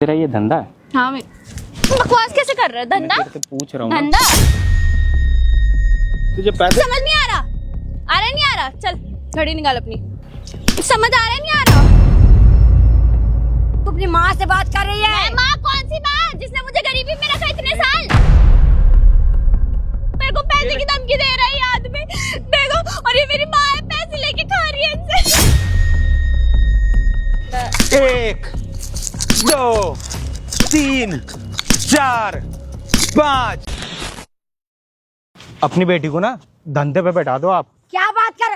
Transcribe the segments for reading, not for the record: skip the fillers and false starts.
तेरा ये धंधा है? हाँ मैं बकवास कैसे कर रहा है? धंधा मैं तेरे से पूछ रहा हूँ ना। धंधा तुझे पैसे समझ नहीं आ रहा? आ रहा नहीं आ रहा? चल घड़ी निकाल अपनी। समझ आ रहा नहीं आ रहा? तू अपनी माँ से बात कर रही है? माँ कौन सी माँ जिसने मुझे गरीबी में रखा इतने साल? मेरे को पैसे की धमकी दे रहा है ये आदमी, देखो। और ये मेरी माँ है, पैसे लेके खा रही है इनसे। 1 2 3 4 5। अपनी बेटी को ना धंधे पे बैठा दो आप। क्या बात कर?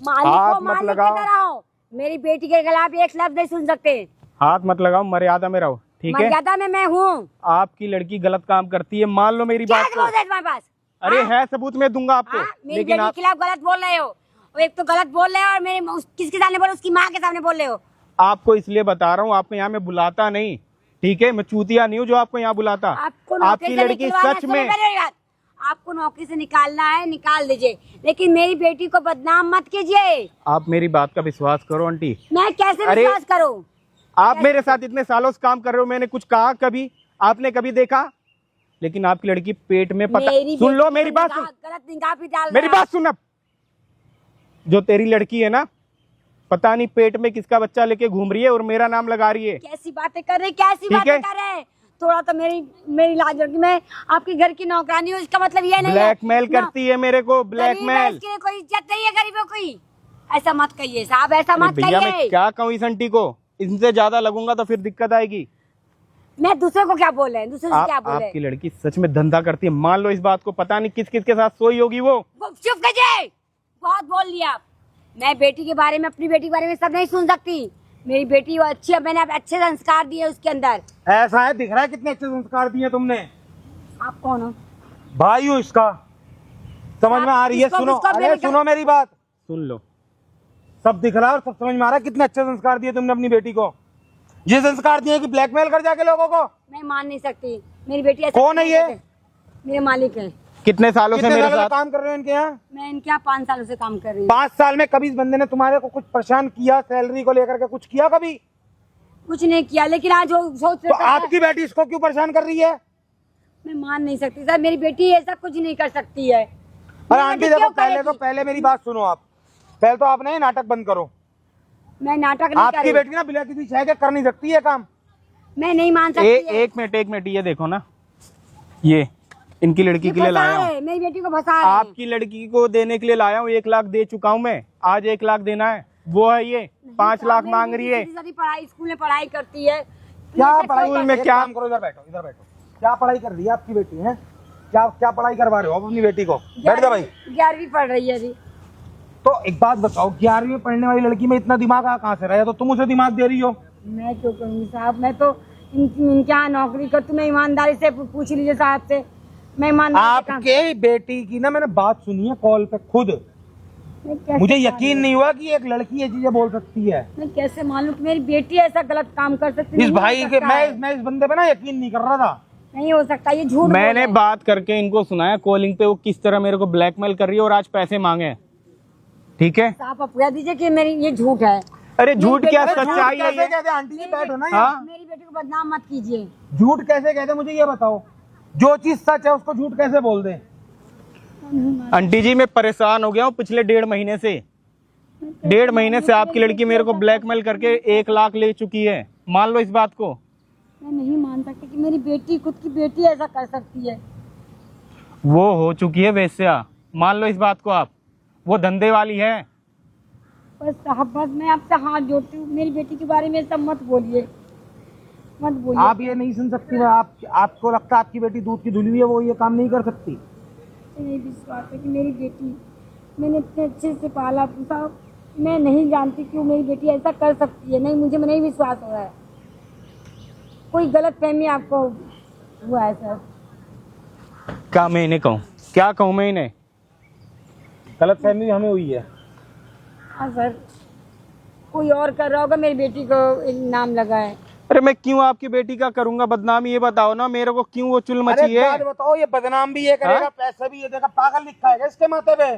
मालिक हाथ को मत मालिक की लगाओ। तरह हो। मेरी बेटी के खिलाफ एक लफ्ज नहीं सुन सकते। हाथ मत लगाओ, मर्यादा में रहो, ठीक है? मर्यादा में मैं हूँ। आपकी लड़की गलत काम करती है, मान लो मेरी क्या बात को। सबूत है तुम्हारे पास? अरे है सबूत, मैं दूंगा आपको। मेरी लेकिन बेटी आप के खिलाफ गलत बोल रहे हो। और एक तो गलत बोल रहे हो और मेरे किसके सामने बोल रहे हो? उसकी माँ के सामने बोल रहे हो। आपको इसलिए बता रहा हूँ, आपको यहाँ मैं बुलाता नहीं, ठीक है? मैं चूतिया नहीं हूँ जो आपको यहाँ बुलाता। आपको आपकी लड़की सच में आपको नौकरी से निकालना है, निकाल दीजिए, लेकिन मेरी बेटी को बदनाम मत कीजिए। आप मेरी बात का विश्वास करो आंटी। मैं कैसे अरे, विश्वास करूं? आप मेरे साथ इतने सालों से काम कर रहे हो, मैंने कुछ कहा कभी? आपने कभी देखा? लेकिन आपकी लड़की पेट में पता, सुन लो मेरी बात सुन, गलत निगाह भी डाल मेरी रहा है। बात सुन। अब जो तेरी लड़की है ना, पता नहीं पेट में किसका बच्चा लेके घूम रही है और मेरा नाम लगा रही है। कैसी बातें कर रहे, कैसी ठीक बातें है? कर रहे? थोड़ा तो मेरी लाज रखी। मैं आपके घर की नौकरानी हूँ, इसका मतलब ये नहीं है। ब्लैकमेल करती है मेरे को, गरीब है, ब्लैकमेल। इसके लिए कोई इज्जत नहीं है गरीबों की। ऐसा मत कहिए साहब, ऐसा मत भैया मैं कहिए। क्या कहूँ इस आंटी को? इनसे ज्यादा लगूंगा तो फिर दिक्कत आएगी। मैं दूसरे को क्या बोल रहे हैं? दूसरे से क्या बोले? आपकी लड़की सच में धंधा करती है, मान लो इस बात को। पता नहीं किस किस के साथ सोई होगी वो। चुप कीजिए, बहुत बोल लिया आप। मैं बेटी के बारे में, अपनी बेटी के बारे में सब नहीं सुन सकती। मेरी बेटी वो अच्छी है, मैंने अच्छे संस्कार दिए उसके अंदर। ऐसा है, दिख रहा है कितने अच्छे संस्कार दिए तुमने। आप कौन हो? भाई हूँ इसका, समझ में आ रही है? सुनो, अरे सुनो मेरी बात, सुन लो। सब दिख रहा है और सब समझ में आ रहा है कितने अच्छे संस्कार दिए तुमने अपनी बेटी को। ये संस्कार दिए कि ब्लैकमेल कर जाके लोगों को। मैं मान नहीं सकती। मेरी बेटी ऐसा कौन है ये? मेरे मालिक है। कितने सालों से कितने मेरे सालों से साथ काम कर रहे हो इनके यहाँ? मैं इनके यहाँ 5 सालों से काम कर रही हूँ। 5 साल में कभी इस बंदे ने तुम्हारे को कुछ परेशान किया? सैलरी को लेकर के कुछ किया कभी? कुछ नहीं किया, लेकिन आज वो सोच तो आपकी बेटी इसको क्यों परेशान कर रही है? मैं मान नहीं सकती सर, मेरी बेटी ऐसा कुछ नहीं कर सकती है। अरे आंटी देखो, पहले मेरी बात सुनो आप। पहले तो आपने ये नाटक बंद करो। मैं नाटक नहीं कर आपकी रही। बेटी ना बिना किसी शय के कर नहीं सकती है काम। मैं नहीं मान सकती है। एक मिनट, ये देखो ना, ये इनकी लड़की के लिए लाया हूँ। मेरी बेटी को फंसा रहे हैं। आपकी लड़की को देने के लिए लाया हूँ। 1 लाख दे चुका हूँ मैं, आज 1 लाख देना है। वो है ये 5 लाख मांग रही है। सारी पढ़ाई, स्कूल में पढ़ाई करती है। क्या पढ़ाई स्कूल में एक क्या? काम करो, इधर बैठो, इधर बैठो। क्या पढ़ाई कर रही है आपकी बेटी है? क्या क्या पढ़ाई करवा रहे हो आप अपनी बेटी को? बैठ जा भाई। 11वीं पढ़ रही है जी। तो एक बात बताओ, 11वीं में पढ़ने वाली लड़की में इतना दिमाग कहाँ से रहा? तो तुम उसे दिमाग दे रही हो। मैं क्यों करूँगी साहब? मैं तो इनके यहाँ नौकरी करती हूँ। मैं ईमानदारी से पूछ लीजिए साहब से। मैं ईमानदारी से आपके बेटी की ना मैंने बात सुनी है कॉल पे खुद। मुझे यकीन नहीं हुआ कि एक लड़की ये चीजें बोल सकती है। मैं कैसे मालूम कि मेरी बेटी ऐसा गलत काम कर सकती है? इस भाई के मैं इस बंदे पे ना यकीन नहीं कर रहा था। नहीं हो सकता, ये झूठ। मैंने बात करके इनको सुनाया कॉलिंग पे, वो किस तरह मेरे को ब्लैकमेल कर रही है और आज पैसे मांगे, ठीक है? आप कह दीजिए कि मेरी ये झूठ है। अरे झूठ क्या, सच्चाई है कैसे ये। कहते? आंटी जी बैठो ना। हाँ? मेरी बेटी को बदनाम मत कीजिए। झूठ कैसे कहते मुझे ये बताओ। जो चीज सच है उसको झूठ कैसे बोल दे? आंटी जी मैं परेशान हो गया हूँ पिछले 1.5 महीने से। 1.5 महीने से आपकी लड़की मेरे को ब्लैकमेल करके 1 लाख ले चुकी है, मान लो इस बात को। मैं नहीं मान सकती कि मेरी बेटी, खुद की बेटी ऐसा कर सकती है। वो हो चुकी है वैश्या, मान लो इस बात को आप। वो धंधे वाली है। बस साहब, बस मैं आपसे हाथ जोड़ती हूँ, मेरी बेटी के बारे में सब मत बोलिए, मत बोलिए। आप ये नहीं सुन सकती? आपको लगता है आपकी बेटी दूध की धुली हुई है, वो ये काम नहीं कर सकती? नहीं विश्वास है कि मेरी बेटी, मैंने इतने अच्छे से पाला पूछा, मैं नहीं जानती क्यों मेरी बेटी ऐसा कर सकती है। नहीं, मुझे नहीं विश्वास हो रहा है। कोई गलत फहमी आपको हुआ है सर? क्या मैं इन्हें कहूँ, क्या कहूँ मैं इन्हें? गलत फहमी हमें हुई है। हाँ सर, कोई और कर रहा होगा, मेरी बेटी को नाम लगा है। अरे मैं क्यों आपकी बेटी का करूंगा बदनाम, ये बताओ ना मेरे को, क्यों वो चुल मची अरे है? बात बताओ, ये बदनाम भी ये करेगा, पैसा भी ये देगा। पागल लिखा है इसके माथे पे?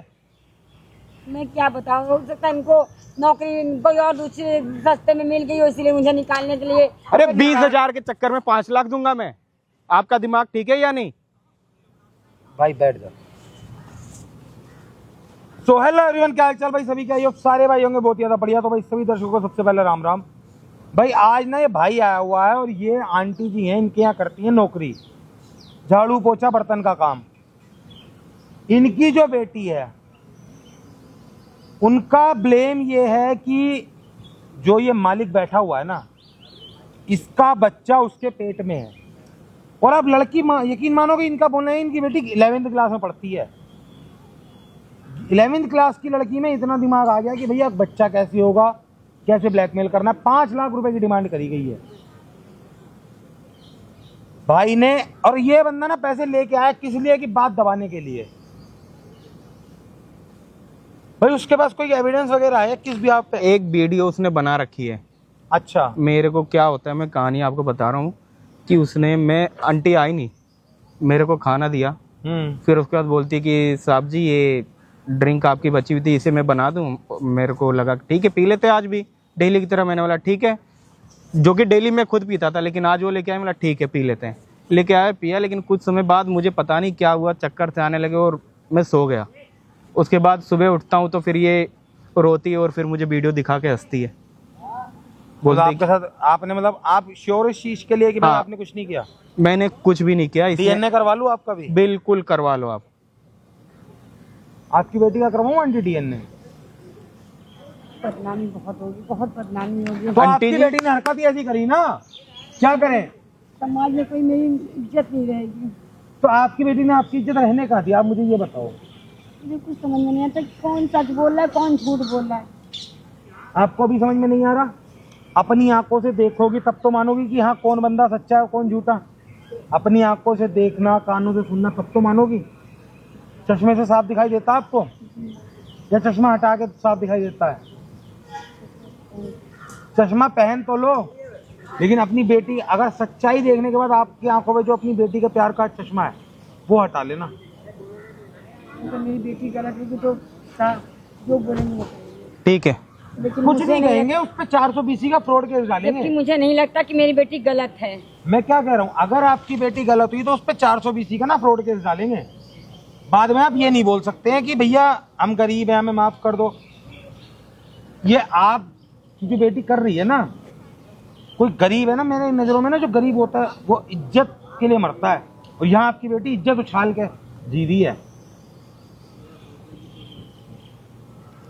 मैं क्या बताऊँ, हो सकता है इनको नौकरी कोई और दूसरे सस्ते में मिल गई हो, इसलिए मुझे निकालने के लिए। अरे 20,000 के चक्कर में 5 लाख दूंगा मैं? आपका दिमाग ठीक है या नहीं? भाई बैठ जा। सो हेलो एवरीवन, क्या हाल चाल भाई सभी? क्या ये सारे भाई होंगे बहुत ज्यादा बढ़िया। तो भाई सभी दर्शकों को सबसे पहले राम राम। भाई आज ना ये भाई आया हुआ है और ये आंटी जी हैं, इनके यहाँ करती हैं नौकरी, झाड़ू पोछा बर्तन का काम। इनकी जो बेटी है उनका ब्लेम ये है कि जो ये मालिक बैठा हुआ है ना, इसका बच्चा उसके पेट में है। और अब लड़की यकीन मानोगे, इनका बोलना है इनकी बेटी 11वीं क्लास में पढ़ती है। 11वीं क्लास की लड़की में इतना दिमाग आ गया कि भैया बच्चा कैसे होगा, कैसे ब्लैकमेल करना है। 5 लाख रुपए की डिमांड करी गई है भाई ने। और ये बंदा ना पैसे लेके आया किस लिए? कि बात दबाने के लिए। भाई उसके पास कोई एविडेंस वगैरह है किस भी आप पे? एक वीडियो उसने बना रखी है। अच्छा, मेरे को क्या होता है, मैं कहानी आपको बता रहा हूँ कि उसने, मैं आंटी आई नहीं, मेरे को खाना दिया, फिर उसके बाद बोलती कि साहब जी ये ड्रिंक आपकी बची हुई थी, इसे मैं बना दूं। मेरे को लगा ठीक है पी लेते आज भी डेली की तरह। मैंने बोला ठीक है, जो कि डेली मैं खुद पीता था, लेकिन आज वो लेके आए, बोला ठीक है पी लेते हैं। लेके आया, पिया, लेकिन कुछ समय बाद मुझे पता नहीं क्या हुआ, चक्कर से आने लगे और मैं सो गया। उसके बाद सुबह उठता हूँ तो फिर ये रोती है और फिर मुझे वीडियो दिखा के हंसती है। बोलती आपके साथ आपने, मतलब आप श्योर इस चीज के लिए कि भाई हाँ, आपने कुछ नहीं किया? मैंने कुछ भी नहीं किया। डीएनए करवा लूं आपका भी? बिल्कुल करवा लो आप। आपकी बेटी का करवाऊं आंटी डीएनए? बदनामी बहुत होगी, बहुत बदनामी होगी। तो आंटी आपकी जी- बेटी ने हरकत ही ऐसी करी ना, क्या करें? समाज में कोई मेरी इज्जत नहीं रहेगी। तो आपकी बेटी ने आपकी इज्जत रहने का दी? आप मुझे ये बताओ। मुझे कुछ समझ में नहीं आता कि कौन सच बोल रहा है, कौन झूठ बोल रहा है। आपको भी समझ में नहीं आ रहा? अपनी आंखों से देखोगी तब तो मानोगी कि हाँ कौन बंदा सच्चा है कौन झूठा। अपनी आंखों से देखना, कानों से सुनना, तब तो मानोगी। चश्मे से साफ दिखाई देता आपको, या चश्मा हटा के साफ दिखाई देता है? चश्मा पहन तो लो, लेकिन अपनी बेटी, अगर सच्चाई देखने के बाद आपकी आंखों में जो अपनी बेटी का प्यार का चश्मा है वो हटा लेना। तो मेरी बेटी गलत होगी तो जो बोलेंगे वो करेंगे। ठीक है, लेकिन कुछ मुझे नहीं कहेंगे, उस पर 420 का फ्रॉड केस जबकि डालेंगे। मुझे नहीं लगता कि मेरी बेटी गलत है। मैं क्या कह रहा हूँ, अगर आपकी बेटी गलत हुई तो उस पर 420 का ना फ्रॉड केस डालेंगे। बाद में आप ये नहीं बोल सकते हैं कि भैया हम गरीब हैं हमें माफ कर दो। ये आप क्योंकि बेटी कर रही है ना, कोई गरीब है ना, मेरे नजरों में ना जो गरीब होता है वो इज्जत के लिए मरता है, और यहाँ आपकी बेटी इज्जत उछाल के जी रही है।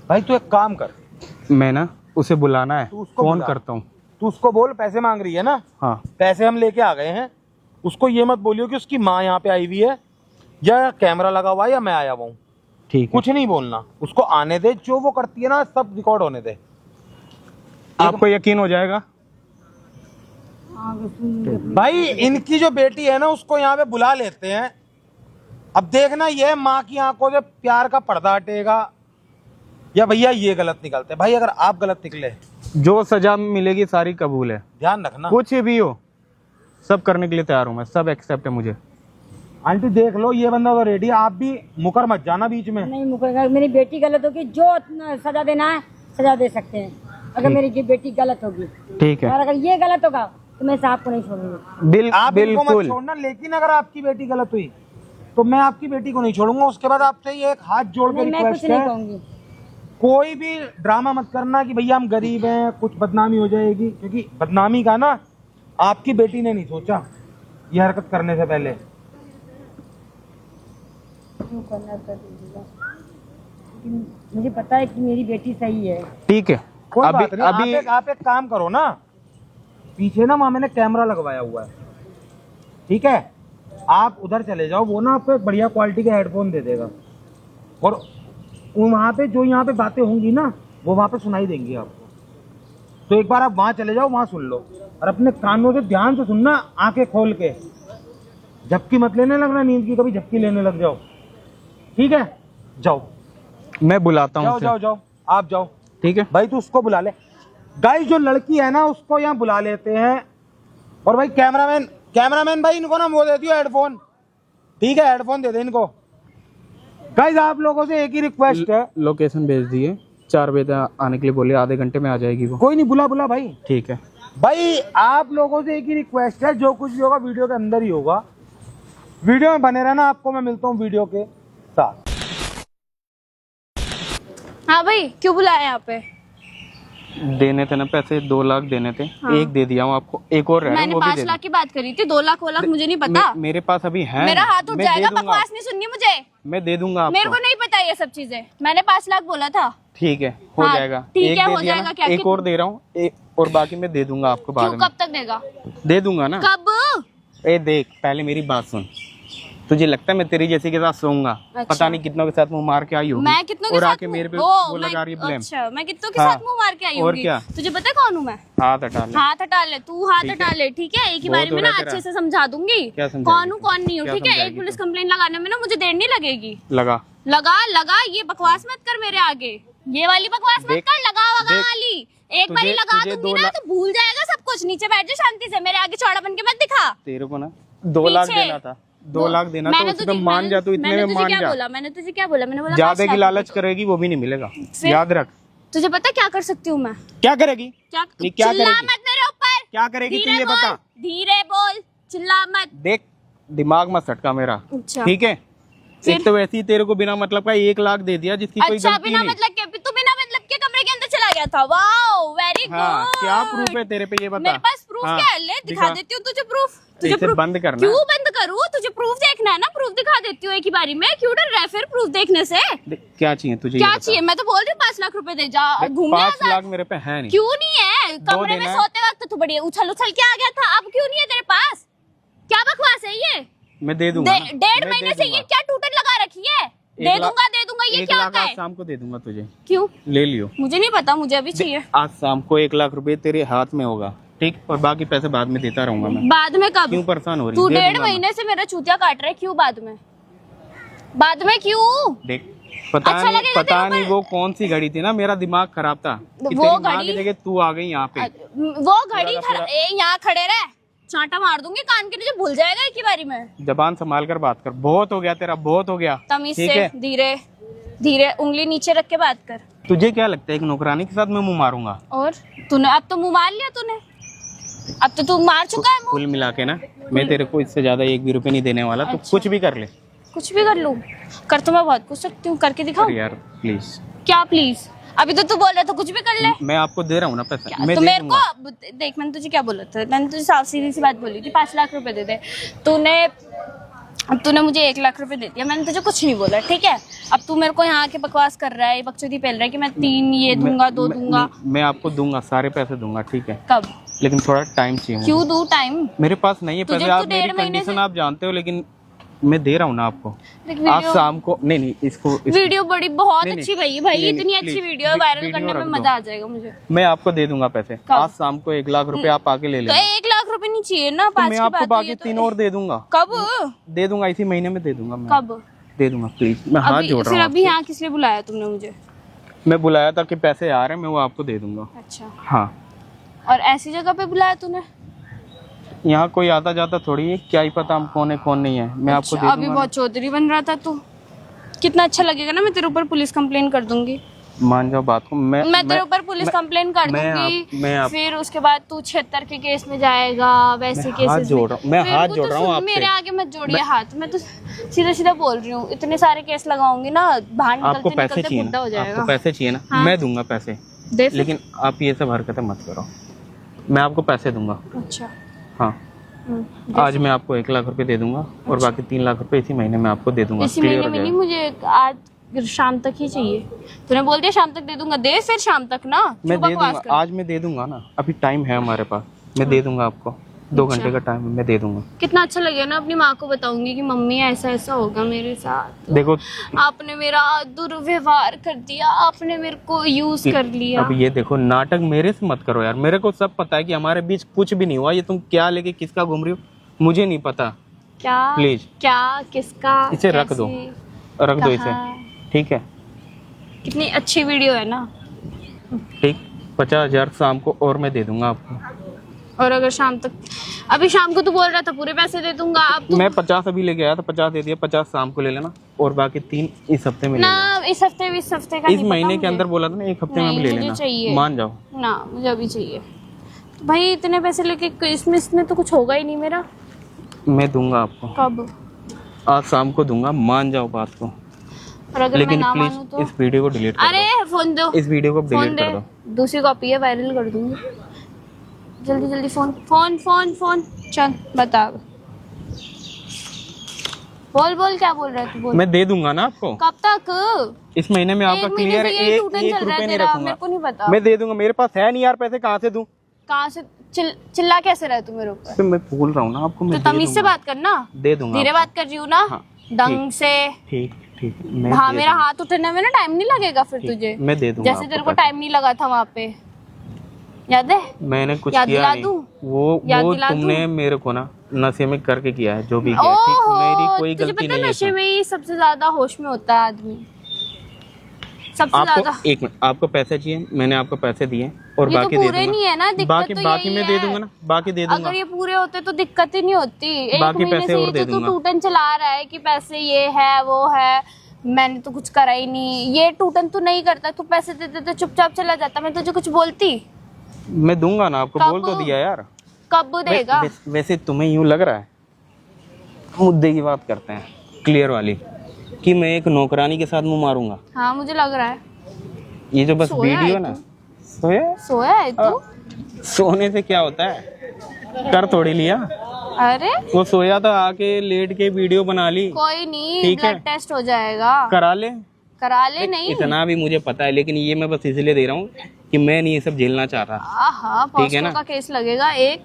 भाई तू एक काम कर, मैं ना उसे बुलाना है, तू उसको फोन बुला। करता हूँ। तू उसको बोल, पैसे मांग रही है ना, हाँ पैसे हम लेके आ गए हैं। उसको ये मत बोलियो कि उसकी माँ यहाँ पे आई हुई है या कैमरा लगा हुआ है या मैं आया हुआ हूँ। ठीक है, कुछ नहीं बोलना, उसको आने दे, जो वो करती है ना सब रिकॉर्ड होने दे। आपको यकीन हो जाएगा। आगे सुन भाई इनकी जो बेटी है ना उसको यहाँ पे बुला लेते हैं। अब देखना ये माँ की आंखों से प्यार का पर्दा हटेगा या भैया ये गलत निकलते। भाई अगर आप गलत निकले, जो सजा मिलेगी सारी कबूल है, ध्यान रखना। कुछ भी हो सब करने के लिए तैयार हूँ मैं, सब एक्सेप्ट है मुझे। आंटी देख लो ये बंदा तो रेडी है, आप भी मुकर मत जाना बीच में। नहीं मुकरेगा। मेरी बेटी गलत होगी, जो सजा देना है सजा दे सकते हैं, अगर मेरी बेटी गलत होगी। ठीक है, और अगर ये गलत होगा तो मैं साहब को नहीं छोड़ूंगी। आप इनको मत बिल्कुल। छोड़ना, लेकिन अगर आपकी बेटी गलत हुई तो मैं आपकी बेटी को नहीं छोड़ूंगा। उसके बाद आपसे ये एक हाथ जोड़ के नहीं, मैं कुछ रिक्वेस्ट नहीं है, कहूंगी। कोई भी ड्रामा मत करना कि भैया हम गरीब हैं, कुछ बदनामी हो जाएगी, क्योंकि बदनामी का ना आपकी बेटी ने नहीं सोचा ये हरकत करने से पहले। जो करना कर दीजिएगा, लेकिन मुझे पता है कि मेरी बेटी सही है। ठीक है, कोई अभी बात नहीं, अभी आप एक काम करो ना, पीछे ना वहाँ मैंने कैमरा लगवाया हुआ है, ठीक है, आप उधर चले जाओ, वो ना आपको एक बढ़िया क्वालिटी का हेडफोन दे देगा, और वहाँ पे जो यहाँ पे बातें होंगी ना वो वहाँ पे सुनाई देंगी आपको। तो एक बार आप वहाँ चले जाओ, वहाँ सुन लो, और अपने कानों से ध्यान से सुनना, आंखें खोल के। झपकी मत लेने लगना, नींद की कभी झपकी लेने लग जाओ, ठीक है? जाओ मैं बुलाता हूँ जाओ उसे। जाओ जाओ, आप जाओ। ठीक है, भाई तू उसको बुला ले। गाइस जो लड़की है ना उसको यहाँ बुला लेते हैं। और भाई कैमरामैन भाई इनको ना वो दे दियो हेडफोन, ठीक है? हेडफोन दे दे इनको। गाइस आप लोगों से एक ही रिक्वेस्ट है, लोकेशन भेज दिए, 4 बजे आने के लिए बोले, आधे घंटे में आ जाएगी वो। कोई नहीं, बुला भाई। ठीक है भाई आप लोगों से एक ही रिक्वेस्ट है, जो कुछ भी होगा वीडियो के अंदर ही होगा, वीडियो में बने रहना। आपको मैं मिलता हूँ वीडियो के साथ। हाँ भाई, क्यों बुलाया यहाँ पे? देने थे ना पैसे, 2 लाख देने थे। हाँ। एक दे दिया हूँ आपको, एक और रह रहा है, मैंने वो भी 5 दे लाख की बात करी थी, 2 लाख वो लाख मुझे नहीं पता। मेरे पास अभी है, मेरा हाथ उठ मैं दे जाएगा, दूंगा। बकवास नहीं सुननी मुझे। मैं दे दूंगा मेरे आपको। को नहीं पता ये सब चीजें, मैंने 5 लाख बोला था। ठीक है, हो हाँ, जाएगा। ठीक एक है, दे हो दिया जाएगा। ना, क्या एक और दे रहा हूँ, और बाकी मैं दे दूंगा आपको बाद क्यों, में। कब तक देगा? दे दूंगा ना। कब? ए देख, पहले मेरी बात सुन। तुझे लगता है मैं तेरी जैसी के साथ सोऊंगा? अच्छा। पता नहीं कितनों के साथ मुंह मार के आई होगी, मैं कितनों के और साथ आके मेरे पे ओ, वो मैं- लगा रही है ब्लेम। अच्छा, मैं कितनों के हाँ, साथ मुंह मार के आई और होंगी? क्या? तुझे पता है कौन हूँ मैं? हाथ हटा ले। हाथ हटा ले, तू हाथ ठीक हटा है। ले, ठीक है? एक ही बहुत बारी हो में ना रहा है अच्छे तेरा। से समझा दूंगी क्या समझाएगी कौन हूँ तू? कौन नहीं हूँ, क्या ठीक है? एक समझाएगी पुलिस तू? कंप्लेंट लगाने में ना मुझे देर नहीं लगेगी। लगा लगा, ये बकवास मत कर मेरे आगे, ये वाली बकवास मत देख- कर, लगा देख, वाली। एक बारी तुझे- लगा तुझे दूंगी 2 ना लाख- तो भूल जाएगा सब कुछ। नीचे बैठ जा शांति से, मेरे आगे चौड़ा बन के मत दिखा। तेरे को ना 2 लाख पीछे। देना था, 2 लाख देना था, मैंने उसमें मान जा, तू इतने में मान जा। मैंने तुझे क्या बोला? मैंने बोला ज्यादा 5 की लाख लालच रुपए। करेगी वो भी नहीं मिलेगा, फिर? याद रख। तुझे पता क्या कर सकती हूँ मैं? क्या करेगी? क्या नहीं, क्या चिल्ला करेगी? मत मेरे ऊपर। क्या करेगी तू, धीरे ये बोल, बता। धीरे बोल, चिल्ला मत। देख, दिमाग मत सटका मेरा, अच्छा। ठीक है? फिर? एक तो वैसे ही तेरे को बिना मतलब का 1 लाख दे दिया, जिसकी कोई अच्छा, गलती बिना नहीं। मतलब के तू बिना मतलब के कमरे के अंदर चला गया था। Wow, very good. हाँ, क्या प्रूफ है तेरे पे, ये बता। मेरे पास प्रूफ हाँ, क्या है? ले दिखा देती हूँ तुझे प्रूफ। तुझे इसे proof- बंद करना। क्यों बंद करूँ? तुझे प्रूफ देखना है ना, प्रूफ दिखा देती हूँ एक ही बारी में। क्यों डर रहा है फिर प्रूफ देखने से? देख, क्या चाहिए तुझे? क्या ये बता। चाहिए? मैं तो बोल रही हूँ 5 लाख रुपए दे जा, देख, घूमने 5 आजा। लाख मेरे पे है नहीं। क्यों नहीं है? कमरे में देना है। सोते वक्त तो बढ़िया उछल के आ गया था, अब क्यों नहीं है तेरे पास? क्या बकवास है ये? मैं दे दूंगा ना, 1.5 मैं महीने दे से दूंगा। ये क्या टूटन लगा रखी है? दे दूंगा, ये 1 क्या लाख होता आज है? शाम को दे दूंगा तुझे, क्यों? ले लियो। मुझे नहीं पता, मुझे अभी चाहिए। आज शाम को 1 लाख रुपए तेरे हाथ में होगा, ठीक? और बाकी पैसे बाद में देता रहूंगा मैं। बाद में कब? क्यों परेशान हो रही तू है? दे 1.5 दूंगा मैं। महीने से मेरा चूतिया काट रहा है, क्यों बाद में? बाद में क्यों? देख, पता अच्छा नहीं लगेगा पता तेरे नहीं ऊपर? वो कौन सी घड़ी थी ना, मेरा दिमाग खराब था कि वो तेरी माँ घड़ी- की जगह तू आ गई यहाँ पे। वो घड़ी यहाँ खड़े रहे, चांटा मार दूंगी कान के नीचे, भूल जाएगा एक ही बारी में। जबान संभाल कर बात कर, बहुत हो गया तेरा, बहुत हो गया। तमीज ठीक से है? धीरे धीरे उंगली नीचे रख के बात कर। तुझे क्या लगता है एक नौकरानी के साथ मैं मुंह मारूंगा? और तूने अब तो मुंह मार लिया तूने, अब तो तू मार चुका है मुंह। कुल मिला के ना, मैं तेरे को इससे ज्यादा 1 भी रुपए नहीं देने वाला। तो अच्छा। कुछ भी कर ले। कुछ भी कर लूं? कर तो मैं बहुत कुछ सकती हूँ, करके दिखाऊं? अरे यार प्लीज, क्या प्लीज? अभी तो तू बोल रहा था कुछ भी कर ले। मैं आपको दे रहा हूँ ना पैसा, क्या? मैं तो दे मेरे दूंगा। को देख, मैंने तुझे क्या बोला था? मैंने तुझे साफ सीधी सी बात बोली थी, 5 लाख रुपए दे दे। तूने मुझे 1 लाख रुपए दे दिया, मैंने तुझे कुछ नहीं बोला, ठीक है? अब तू मेरे को यहाँ के बकवास कर रहा है, बकचोदी फैल रहा है कि मैं 3 ये दूंगा, 2 दूंगा। मैं आपको दूंगा, सारे पैसे दूंगा, ठीक है? कब? लेकिन थोड़ा टाइम चाहिए मुझे। क्यों दूं टाइम? मेरे पास नहीं है तुझे पैसे, तो आप मेरी 1.5 महीने कंडीशन से- आप जानते हो, लेकिन मैं दे रहा हूँ ना आपको। देख, आज वीडियो शाम को नहीं इसको वीडियो बड़ी बहुत नहीं, अच्छी नहीं, भाई, नहीं, इतनी नहीं, अच्छी please, वीडियो वायरल वीडियो करने में रख दो। मजा आ जाएगा मुझे। मैं आपको दे दूंगा पैसे। कब? आज शाम को 1 लाख रुपए आप आके ले तो लेना। 1 लाख रुपए नहीं चाहिए ना, तो 5 मैं की आपको बात बाकी हुई है तो- 3 और दे दूंगा। कब? दे दूंगा, इसी महीने में दे दूंगा मैं। कब? दे दूंगा प्लीज, मैं हाथ अभी जोड़ फिर रहा हूँ अभी यहाँ किस लिए बुलाया तुमने मुझे? आपसे। मैं बुलाया था कि पैसे आ रहे हैं, मैं वो आपको दे दूंगा। अच्छा, हाँ, और ऐसी जगह पे बुलाया तूने? यहाँ कोई आता जाता थोड़ी है, क्या ही पता हम कौन है कौन नहीं है। मैं आपको अच्छा, दे अभी दूंगा। बहुत चौधरी बन रहा था तू। कितना अच्छा लगेगा ना, मैं तेरे ऊपर पुलिस कंप्लेन कर दूंगी। मान जाओ बात को। मैं तेरे ऊपर पुलिस कंप्लेन कर दूंगी, फिर उसके बाद तू 76 के केस में जाएगा, वैसे मैं हाथ केसेस जोड़ रहा हूँ, मैं हाथ जोड़ रहा हूँ आपसे। मेरे आगे मत जोड़िए हाथ, मैं तो सीधा सीधा बोल रही हूँ। इतने सारे केस लगाऊंगी ना, बाहर आपको निकलते पैसे निकलते चाहिए बुड्ढा हो ना, जाएगा। आपको पैसे चाहिए ना, हाँ। मैं दूंगा पैसे, दे फिर। लेकिन आप ये सब हरकतें मत करो। मैं आपको पैसे दूंगा। अच्छा, हाँ, आज मैं आपको 1 लाख रुपए दे दूंगा और बाकी 3 लाख रुपए इसी महीने में आपको दे दूंगा। इसी Clear महीने हो में नहीं, जाएगा? मुझे आज शाम तक ही चाहिए। तूने बोल दिया शाम तक दे दूंगा, दे फिर शाम तक ना। मैं क्यों दे बकवास दूंगा, कर? आज मैं दे दूंगा ना, अभी टाइम है हमारे पास, मैं दे दूंगा आपको। 2 घंटे का टाइम है, मैं दे दूंगा। कितना अच्छा लगेगा ना, अपनी माँ को बताऊंगी कि मम्मी ऐसा ऐसा होगा मेरे साथ, देखो आपने मेरा दुर्व्यवहार कर दिया, आपने मेरे को यूज कर लिया। अब ये देखो, नाटक मेरे से मत करो यार। मेरे को सब पता है कि हमारे बीच कुछ भी नहीं हुआ। ये तुम क्या लेके किसका घूम रही हो, मुझे नहीं पता। क्या? प्लीज क्या? किसका? इसे रख दो, कैसे? रख दो इसे, कहाँ? ठीक है? कितनी अच्छी वीडियो है ना। ठीक, 50,000 शाम को और मैं दे दूंगा आपको। और अगर शाम तक, अभी शाम को तू बोल रहा था पूरे पैसे दे दूंगा, अब तू मैं 50 अभी लेके आया था, 50 दे दिया, 50 शाम को ले लेना और बाकी 3 इस हफ्ते में ले ना, लेना। इस हफ्ते का इस नहीं महीने पता के मुझे। अंदर बोला था ना, 1 हफ्ते में नहीं, भी ले मुझे लेना, चाहिए। मान जाओ। ना, मुझे अभी चाहिए भाई, इतने पैसे लेके इसमें तो कुछ होगा ही नहीं मेरा। मैं दूंगा आपको, कब? आज शाम को दूंगा, मान जाओ बात को। और अगर मैं लेकिन ना मानूं प्लीज तो? इस वीडियो को डिलीट कर अरे फोन दो, दो, इस वीडियो को फोन डिलीट दे, कर दो। दूसरी कॉपी है, वायरल कर दूंगी। जल्दी जल्दी फोन फोन फोन फोन, चल बता, बोल बोल, क्या बोल रहा है तू, बोल। मैं दे दूंगा ना आपको, कब तक? इस महीने में आपका एक महीने क्लियर से है, यही एक टूटन चल रहा है रुपए नहीं तेरा, रखूंगा। मेरे को नहीं पता। मैं दे दूंगा, मेरे पास है नहीं यार पैसे, कहाँ से दूं? कहाँ से चिल्ला कैसे रहा है तू मेरे ऊपर? तो मैं बोल रहा हूँ ना आपको, तो मैं दे तमीज से दूंगा। बात करना, दे दूंगा धीरे आपको। बात कर रही हूँ ना, हाँ, ढंग से। ठीक ठीक, मैं हाँ, दे मेरा दूंगा। हाथ उठने में ना टाइम नहीं लगेगा फिर ठीक, तुझे, मैं दे दूंगा जैसे तेरे आपको को टाइम नहीं लगा था वहाँ पे, याद है? मैंने कुछ याद किया दिला नहीं, दूं? वो याद वो दिला तुमने मेरे को ना नशे में करके किया है, जो भी किया है, ठीक? ओहो, मेरी कोई तुझे गलती पता नहीं है है नशे इसमें। में ही सबसे ज्यादा होश में होता है आदमी, सबसे ज्यादा। आपको 1 मिनट, आपको पैसे चाहिए, मैंने आपको पैसे दिए और ये तो बाकी दे पूरे नहीं है ना, दूंगा। दिक्कत बाकी तो बाकी यही मैं दे है। दूंगा ना, बाकी दे दूंगा। अगर ये पूरे होते तो दिक्कत ही नहीं होती। एक बाकी महीने पैसे से और ये दे तो तू दूंगा। टूटन चला रहा है कि पैसे ये है वो है, मैंने तो कुछ करा ही नहीं। ये टूटन तू नहीं करता, तू पैसे दे देते चुपचाप चला जाता, मैं तुझे कुछ बोलती? मैं दूंगा ना आपको, कब? बोल तो दिया यार। कब देगा? वैसे तुम्हें यूं लग रहा है, मुद्दे की बात करते हैं, क्लियर वाली, कि मैं एक नौकरानी के साथ मुंह मारूंगा। हाँ, मुझे लग रहा है। ये जो बस सोया वीडियो है ना, तू? सोया सोया है तू? सोने से क्या होता है, कर थोड़ी लिया। अरे वो सोया था, आके लेट के वीडियो बना ली, कोई नहीं, ठीक है। ब्लड टेस्ट हो जाएगा, करा ले। करा ले। नहीं, इतना भी मुझे पता है, लेकिन ये मैं बस इसलिए दे रहा हूँ कि मैं नहीं ये सब झेलना चाह रहा। हाँ, ठीक है ना? पॉस्को का केस लगेगा, एक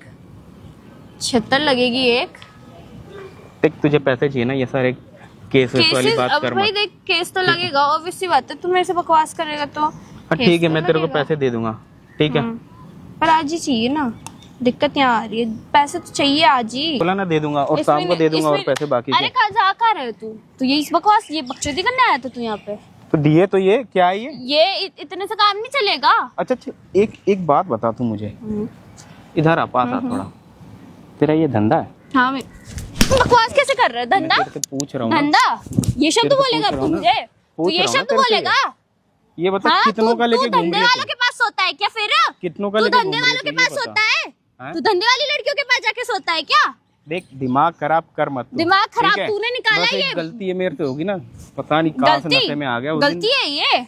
76 लगेगी एक। देख तुझे पैसे चाहिए ना, ये सारे केस वाली केसेस बात अब कर भाई मत। देख, केस तो लगेगा, ऑब्वियस सी बात है। तू मेरे से बकवास करेगा तो हाँ, केस ठीक है, तो मैं तेरे को लगेगा। पैसे दे दूंगा, ठीक है। पर आज ही चाहिए ना, दिक्कत यहाँ आ रही है, पैसे तो चाहिए आज ही। बोला ना दे दूंगा, और शाम को दे दूंगा, और पैसे बाकी अरे के। कहाँ जा कर रहे तू? तू ये इस बकवास, ये बकचोदी करने आया था तू यहाँ पे? तो दिए तो ये क्या है ये? इतने से काम नहीं चलेगा। अच्छा, एक बात बता तू मुझे, इधर आ, पास आ थोड़ा। तेरा ये धंधा है? हाँ, मैं बकवास कैसे कर रहा है? मैं धंधा? तेरे से पूछ रहा हूँ ना। धंधा ये शब्द तेरे से बोलेगा पूछ अब रहा तू हूँ ना। मुझे? तू पूछ ये रहा हूँ ना शब्द तेरे से। बोलेगा? ये बता, हाँ, कितनों का लेके घूम धंधे रही वालों है के पास सोता है क्या फिर? कितनों का तू लेके धंधे घूम रही वालों है, के ये पास बता। सोता है? हैं? तू धंधे वाली लड़कियों के पास जाके सोता है क्या? देख, दिमाग खराब कर मत तू, दिमाग खराब ठीक है? तूने निकाला बस एक ये? गलती है मेरे से होगी ना, पता नहीं कहाँ से नशे में आ गया उस दिन। गलती है ये?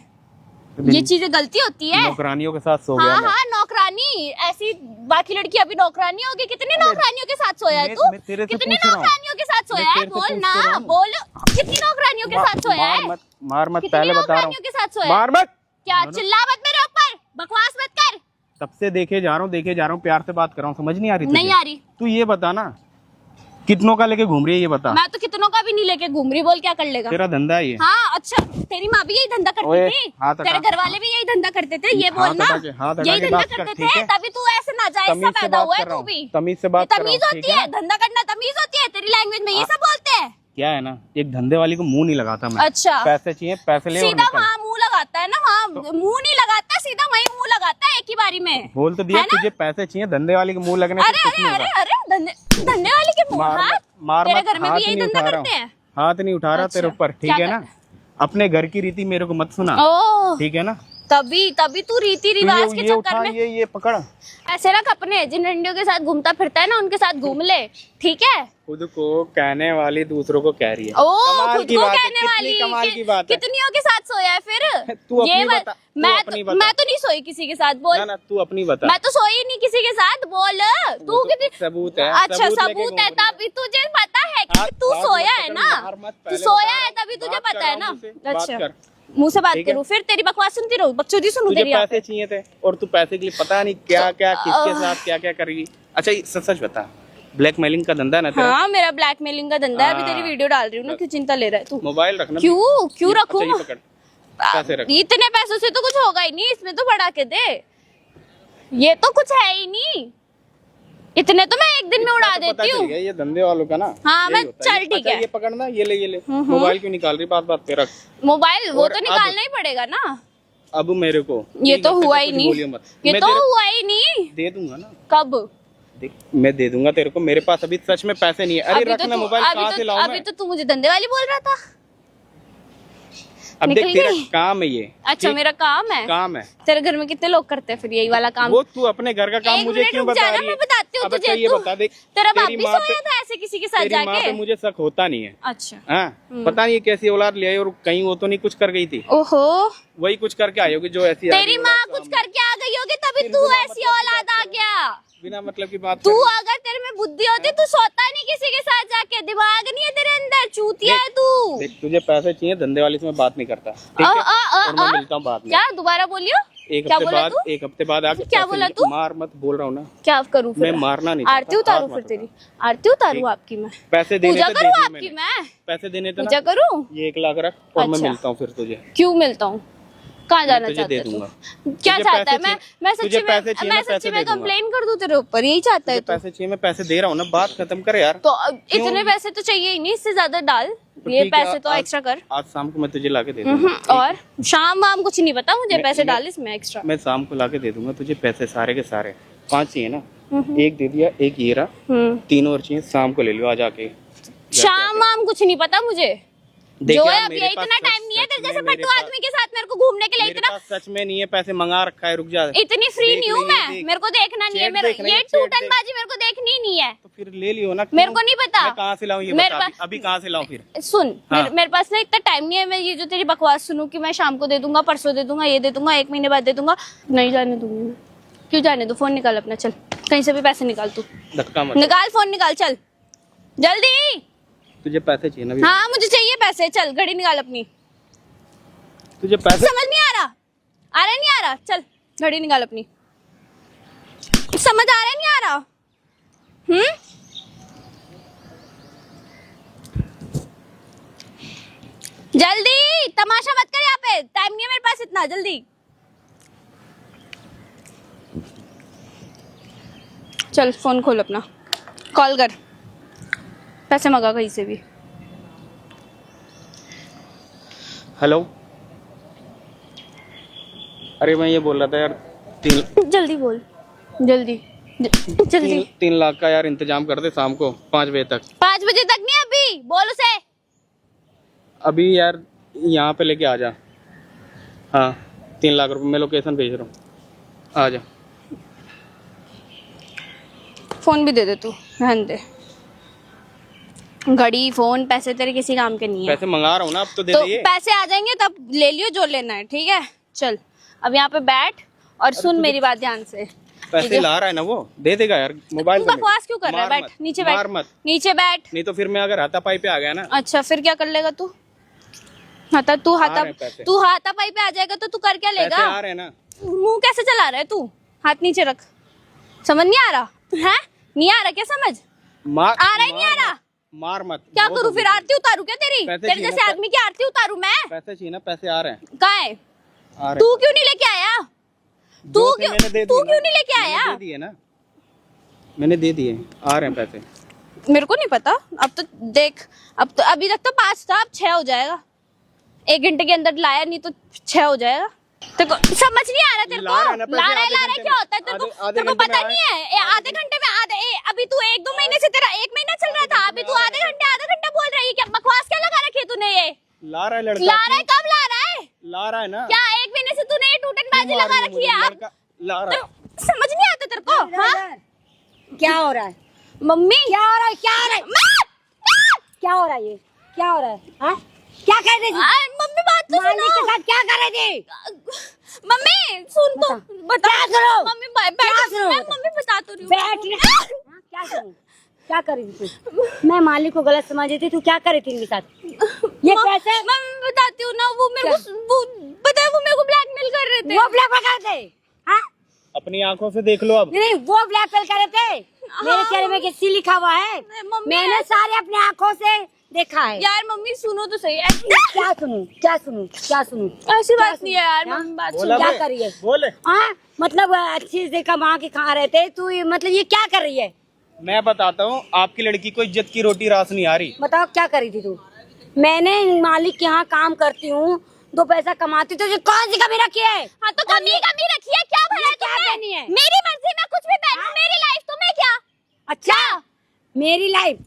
दिन ये चीजें गलती होती है? नौकरानियों के साथ सो गया हाँ मैं। हाँ, नौकरानी ऐसी, बाकी लड़की अभी नौकरानी होगी। कितनी नौकरानियों के साथ सोया है तू? मैं तेरे से कितनी पूछ रहा हूँ। नौकरानियों के साथ सोया है? तेरे से बोल पूछ ना, तो रहा हूँ। बोल, कितनी नौकरानियों के साथ सोया है? मार मत, कितनी पहले बता रहा नौकरानियों के साथ हूँ, सोया है? मार मत। क्या चिल्ला मत मेरे ऊपर, बकवास मत कर। तब से देखे जा रहा हूँ, प्यार से बात कर रहा हूँ, समझ नहीं आ रही नहीं तुझे? आ रही। तू ये बता ना, कितनों का लेके घूम रही है, ये बता। मैं तो कितनों का भी नहीं लेके घूम रही, बोल क्या कर लेगा? तेरा धंधा है ये? हाँ, अच्छा, तेरी माँ भी यही धंधा करती ओए, थी, हाथ हटा। तेरे घर वाले भी यही धंधा करते थे, ये हाथ बोल ना, हटा के, हाथ हटा यही के धंधा बात कर, करते ठीक थे, है? तभी तू ऐसे नाजायज सा तमीज से पैदा बात हुआ है कर रहा तू हूँ, भी। तमीज से बात कर रहा तमीज हूँ, होती ठीक है, है? धंधा करना तमीज होती है, तेरी लैंग्वेज में ये सब बोलते हैं। क्या है ना, एक धंधे वाली को मुंह नहीं लगाता मैं। अच्छा, पैसे चाहिए, पैसे ले और सीधा निकल। वहाँ मुंह लगाता है ना, वहाँ मुंह नहीं लगाता, सीधा वही मुंह लगाता है एक ही बारी में। बोल तो दिया, है ना? तुझे पैसे चाहिए, धंधे वाली के मुंह लगने से अरे कुछ अरे नहीं अरे होगा। अरे, धंधे वाले के मुंह, मार हाथ? मत, मार तेरे मत, घर में हाथ भी यही नहीं धंधा उठा रहा करते हैं? हूँ, हाथ नहीं उठा रहा तेरे अच्छा, ऊपर, ठीक क्या है ना? अपने घर की रीति मेरे को मत सुना, ओह, ठीक है ना? तभी तू रीति रिवाज के ये चक्कर उठा, में ये पकड़। ऐसे रख, अपने जिन रंडियों के साथ घूमता फिरता है ना, उनके साथ घूम ले, ठीक है? खुद को कहने वाली दूसरों को कह रही है। ओ, कमाल खुद की को बात है, कहने कितनी वाली कमाल की बात है। कितनियों के साथ सोया है फिर? तू अपनी ये बता, तू मैं अपनी तो बता। मैं तो नहीं सोई किसी के साथ, बोल। ना तू अपनी बता। मैं तो सोई नहीं किसी के साथ, बोल। तू तो कितनी सबूत है, अच्छा, सबूत लेके सबूत है, घूम रही है। तभी तुझे पता है कि हाथ- तू हाथ सोया मत है पकड़, ना, मार मत, तू पहले सोया बता है, रहा तभी हूँ। तुझे बात पता कर है रहा ना। हूँ मुझसे, बात अच्छा, कर। मुंह से बात ठीक है? करूँ फिर? तेरी बकवास सुनती रहूँ, बकचोदी सुनू तुझे तेरी यहाँ पैसे चाहिए थे और तू पैसे के लिए पता नहीं क्या क्या किसके साथ क्या क्या करेगी। अच्छा, ये सच सच बता, ब्लैकमेलिंग का धंधा है ना पे। तेरा? हाँ, मेरा ब्लैकमेलिंग का धंधा है, अभी हाँ। तेरी वीडियो डाल रही हूँ ना, क्यों चिंता ले रहा है तू? मोबाइल रखना। क्यों रखूँ? अच्छा, ये पकड़, पैसे रख। इतने पैसों से तो कुछ होगा ही नहीं, इसमें तो बढ़ा के दे, ये तो कुछ है ही नहीं, इतने तो मैं एक दिन में उड़ा तो पता देती चल हूँ। गया ये धंधे वालों का ना। हाँ, यही मैं होता है। चल ठीक अच्छा, है। ये पकड़ना, ये ले मोबाइल क्यों निकाल रही, बात पे रख मोबाइल वो और तो अब- निकालना ही पड़ेगा ना, अब मेरे को। ये ठीक तो है, हुआ कुछ ही नहीं, बोलियो मत। ये मैं तो तेरे- हुआ ही नहीं। दे दूंगा ना, कब? देख मैं दे दूंगा तेरे को, मेरे पास अभी सच में पैसे नहीं है। अरे अभी रख तो ना तू मोबाइल, कहाँ से लाऊं अभी मैं? तो तू मुझे धंधे वाली बोल रहा था। अब देख निकल तेरा गई? काम है ये। अच्छा ठीक? मेरा काम है। काम है। तेरे घर में कितने लोग करते हैं फिर यही वाला काम? वो तू अपने घर का काम एक मुझे मिनट क्यों रुक बता जाना, रही है? मैं बताती हूँ अब अच्छा तुझे। ये तू- बता देख, तेरा बाप तेरी भी माँ सोया था ऐसे किसी के साथ तेरी माँ जाके? पे मुझे शक होता नहीं है। अच्छा। हाँ पता नहीं ये कैसी औलाद ले आई, और कहीं वो तो नहीं कुछ कर गई थी, ओहो, वही कुछ करके आई होगी जो ऐसी आ तेरी गई माँ औलाद कुछ सामने। करके आ गई होगी तभी फिर तू बिना ऐसी मतलब की औलाद आ गया। बिना मतलब की बात तू कर रही है। अगर तेरे में बुद्धि होती तू सोता नहीं किसी के साथ जाके। दिमाग नहीं है तेरे अंदर, चूतिया है तू। देख तुझे पैसे चाहिए, धंधे वाली से मैं बात नहीं करता, ठीक है? और मैं मिलता हूँ बाद में। क्या दोबारा बोलियो? एक क्या हफ्ते बोला बाद, तू? एक हफ्ते बाद आके क्या पैसे बोला ले- तू? मार मत बोल रहा हूँ ना। क्या करूँ फिर? मैं मारना नहीं आरती चाहता, उतारू हाथ फिर मत तेरी उठा। आरती उतारू ठीक। आपकी मैं? पैसे देने पूजा थे, दे करूँ दिए आपकी मैंने। मैं? पैसे देने थे ना, पूजा करूँ? ये 1 लाख रख और मैं अच्छा। मिलता हूँ फिर तुझे। क्यों मिलता हूँ? कहाँ जाना तुझे चाहता दे है तू? दूंगा। क्या तुझे चाहता है? पैसे मैं चाहिए- सच्ची तुझे में पैसे चाहिए, मैं मैं सच्ची पैसे में दे दूंगा। कंप्लेन कर दूं तेरे ऊपर? यही चाहता है तुझे तू? पैसे चाहिए, मैं पैसे दे रहा हूँ ना, बात खत्म कर यार। तो इतने पैसे तो चाहिए ही नहीं, इससे ज्यादा डाल। तो ये ठीक है, पैसे तो आज- एक्स्ट्रा कर। आज शाम को मैं तुझे लाके दे दूंगा। और शाम वाम कुछ नहीं पता मुझे, पैसे डाल इसमें एक्स्ट्रा। मैं शाम को लाके दे दूंगा तुझे पैसे, सारे के सारे। 5 चाहिए ना, एक दे दिया, एक ये रहा, 3 और चाहिए, शाम को ले लो आज आके। शाम वाम कुछ नहीं पता मुझे। देख जो यार, है अभी मेरे इतना पास टाइम नहीं है सच तेरे में जैसे मेरे फट्टू पास- आदमी के साथ मेरे को घूमने के लिए। मेरे इतना पास सच में नहीं है, पैसे मंगा रखा है, रुक जा। इतनी फ्री देख नहीं हूँ ले, ये मैं, देख। मेरे को देखना नहीं है। चेक मेरा देखना है, ये चेक देख। टूटनबाजी मेरे को देखनी ही नहीं है। तो फिर ले लियो ना। मेरे क्यों? को नहीं पता। मैं कहाँ से लाऊं ये मेरे बता, पास- अभी कहाँ से लाऊं फिर? सुन, हाँ। मेरे पास ना इतना टाइम नहीं है। मैं ये जो तेरी बकवास सुनूं कि मैं शाम को दे दूंगा, परसों दे दूंगा, ये दे दूंगा, 1 महीने बाद दे दूंगा, नहीं जाने दूंगी मैं। क्यों जाने दो? फोन निकाल अपना, चल कहीं से भी पैसे निकाल तू। धक्का मत। निकाल फोन, निकाल, चल जल्दी। तुझे पैसे चाहिए ना? हाँ मुझे चाहिए पैसे, चल घड़ी निकाल अपनी। तुझे पैसे समझ नहीं आ रहा नहीं आ रहा, चल घड़ी निकाल अपनी। समझ आ रहा नहीं आ रहा? जल्दी, तमाशा मत कर, यहाँ पे टाइम नहीं है मेरे पास इतना। जल्दी चल, फोन खोल अपना, कॉल कर, पैसे मंगा कहीं से भी। हेलो, अरे मैं ये बोल रहा था यार, जल्दी बोल, जल्दी जल्दी। 3 लाख का यार इंतजाम कर दे शाम को 5 बजे तक। 5 बजे तक नहीं, अभी बोल उसे। अभी यार यहाँ पे लेके आ जा। हाँ 3 लाख रुपए मैं लोकेशन भेज रहा हूँ, आ जा। फोन भी दे दे तू, रहने दे। घड़ी, फोन, पैसे तेरे किसी काम के नहीं है। पैसे मंगा रहा हूँ ना, अब तो दे तो दिए। पैसे आ जाएंगे तब ले लियो जो लेना है, ठीक है? चल अब यहाँ पे बैठ और सुन मेरी बात ध्यान से। पैसे ला रहा है ना वो, दे देगा यार। मोबाइल तू बकवास क्यों कर रहा है? मार बैठ मत, नीचे, मार बैठ मत। नीचे बैठ। नहीं तो फिर मैं अगर हाथापाई पे आ गया ना। अच्छा फिर क्या कर लेगा तू? पैसे। तू हाथापाई पे आ जाएगा तो तू कर क्या पैसे लेगा? आ रहे हैं ना। मुंह कैसे चला रहा है तू? हाथ नीचे रख। समझ नहीं आ रहा है? नहीं आ रहा क्या समझ? मार, आ रहा ही नहीं आ रहा? मार मत। क्या बहुत करूँ हो फिर? गई। आरती उतारू क्या तेरी? पैसे तेरे चाहिए जैसे ना, आदमी की आरती उतारू मैं? पैसे चाहिए ना, पैसे आ रहे हैं, कहाँ है? आ रहे तू क्यों नहीं लेके आया? हैं। तू जो थे क्यों मैंने दे तू दिए क्यों ना। नहीं लेके मैंने आया? दे दिए ना, मैंने दे दिए, आ रहे हैं पैसे। मेरे को नहीं पता। अब तो देख, अब तो अभी तक तो 5 था, अब 6 हो जाएगा। 1 घंटे के अंदर लाया नहीं तो 6 हो जाएगा। तेरे को समझ नहीं आ रहा? तेरे ला रहा है ना को पैसे, ला रहा आधे घंटे क्या होता है? में। तेरे आधे को घंटे पता में नहीं है? आधे घंटे में अभी तू 1-2 महीने से, तेरा 1 महीना चल रहा था, अभी तू आधे घंटा बोल रही है। क्या बकवास क्या लगा रखी है तूने? ये ला रहा है लड़का। ला रहा है? कब ला रहा है? ला रहा है ना। क्या 1 महीने से तूने ये टूटनबाजी क्यों मार लगा रही रखी है? मुझे? अब लड़का ला रहा है। तो समझ नहीं आता तेरे को? हाँ क्या हो रहा है? मम्मी, क्या हो रहा है? क्या हो रहा है? क्या हो रहा है? ये क्या हो रहा है? हाँ? क्या कर रही थी? मम्मी बात तो मालिक के सुनो। साथ क्या कर रही थी? मम्मी सुन तो, बता। क्या करो? मम्मी बैठ। क्या करो? मैं मम्मी बता तो रही हूँ। बैठ ना। हाँ, क्या करूं? क्या कर रही थी तू? मैं मालिक को गलत समझ रही थी, तू क्या कर रही थी इनके साथ? ये कैसे? मम्मी बताती हूँ ना, वो मेरे को वो पता है, वो मेरे को ब्लैकमेल कर रहे थे। वो ब्लैकमेल कर रहे थे? हाँ? अपनी आंखों से देख लो अब। नहीं, वो ब्लैकमेल कर रहे थे। मेरे चेहरे में किसी लिखा हुआ है? मम्मी मैंने सारे अपने आंखों से देखा है। यार मम्मी सुनो तो सही। क्या सुनूं? क्या सुनूं? क्या सुनूं? ऐसी बात नहीं है यार। हाँ? मम्मी बात बोला सुनो। क्या बे, कर रही है? बोले। हाँ, मतलब अच्छी से कमा के खा रहे थे तू, मतलब ये क्या कर रही है? मैं बताता हूँ, आपकी लड़की को इज्जत की रोटी रास नहीं आ रही। बताओ क्या कर रही थी तू? मैंने मालिक के यहाँ काम करती हूँ, 2 पैसा कमाती, तो कौन सी कमी रखी है? हाँ तो कमी रखी है? क्या भला है क्या तुमने? करनी है? मेरी मर्जी, मैं कुछ भी पहनूं, मेरी लाइफ, तुम्हें क्या? अच्छा मेरी लाइफ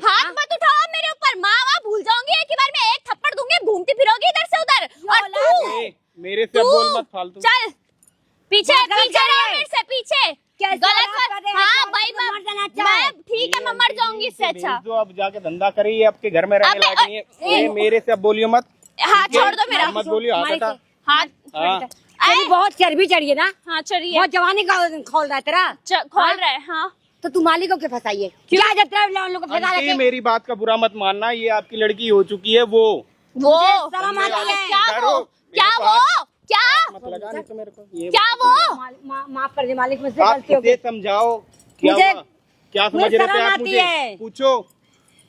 हाथ मत उठाओ मेरे ऊपर, माँ वहाँ भूल जाऊंगी एक ही बार में, एक थप्पड़ दूंगी, घूमती फिरोगी इधर से उधर। और तू मेरे से बोल मत फालतू। चल पीछे बहुत गलत पीछे कर रही रहो है। मेरे से, पीछे कैसे गलत बात कर रहे हैं? हाँ तो भाई मर जाना अच्छा है। मैं ठीक है, मैं मर जाऊंगी इससे अच्छा। जो अब जाके धंधा करिए, आपके घर में रहने अबे, लायक नहीं है। ये मेरे से अब बोलियो मत, हाथ छोड़ दो मेरा, मत बोलियो, हाथ हटा। हाथ हाँ तेरी बहुत चर्बी चढ़ी है ना, हाँ चलिए बहुत जवानी का खोल रहा है तेरा। खोल रहे हैं। हाँ तो तू मालिक को क्यों फंसाइए? क्या जब लोगों को फंसा आंटी, रखे? मेरी बात का बुरा मत मानना, ये आपकी लड़की हो चुकी है। वो शर्म आती है। क्या डरो, वो क्या मेरे को वो क्या मत लगा नहीं तो मेरे को ये क्या वो माफ कर दे मालिक, मुझसे आप गलती हो किसे गई। समझाओ, क्या मुझे- हुआ? क्या समझ मुझे रहे थे शर्म आप? आती मुझे है। पूछो।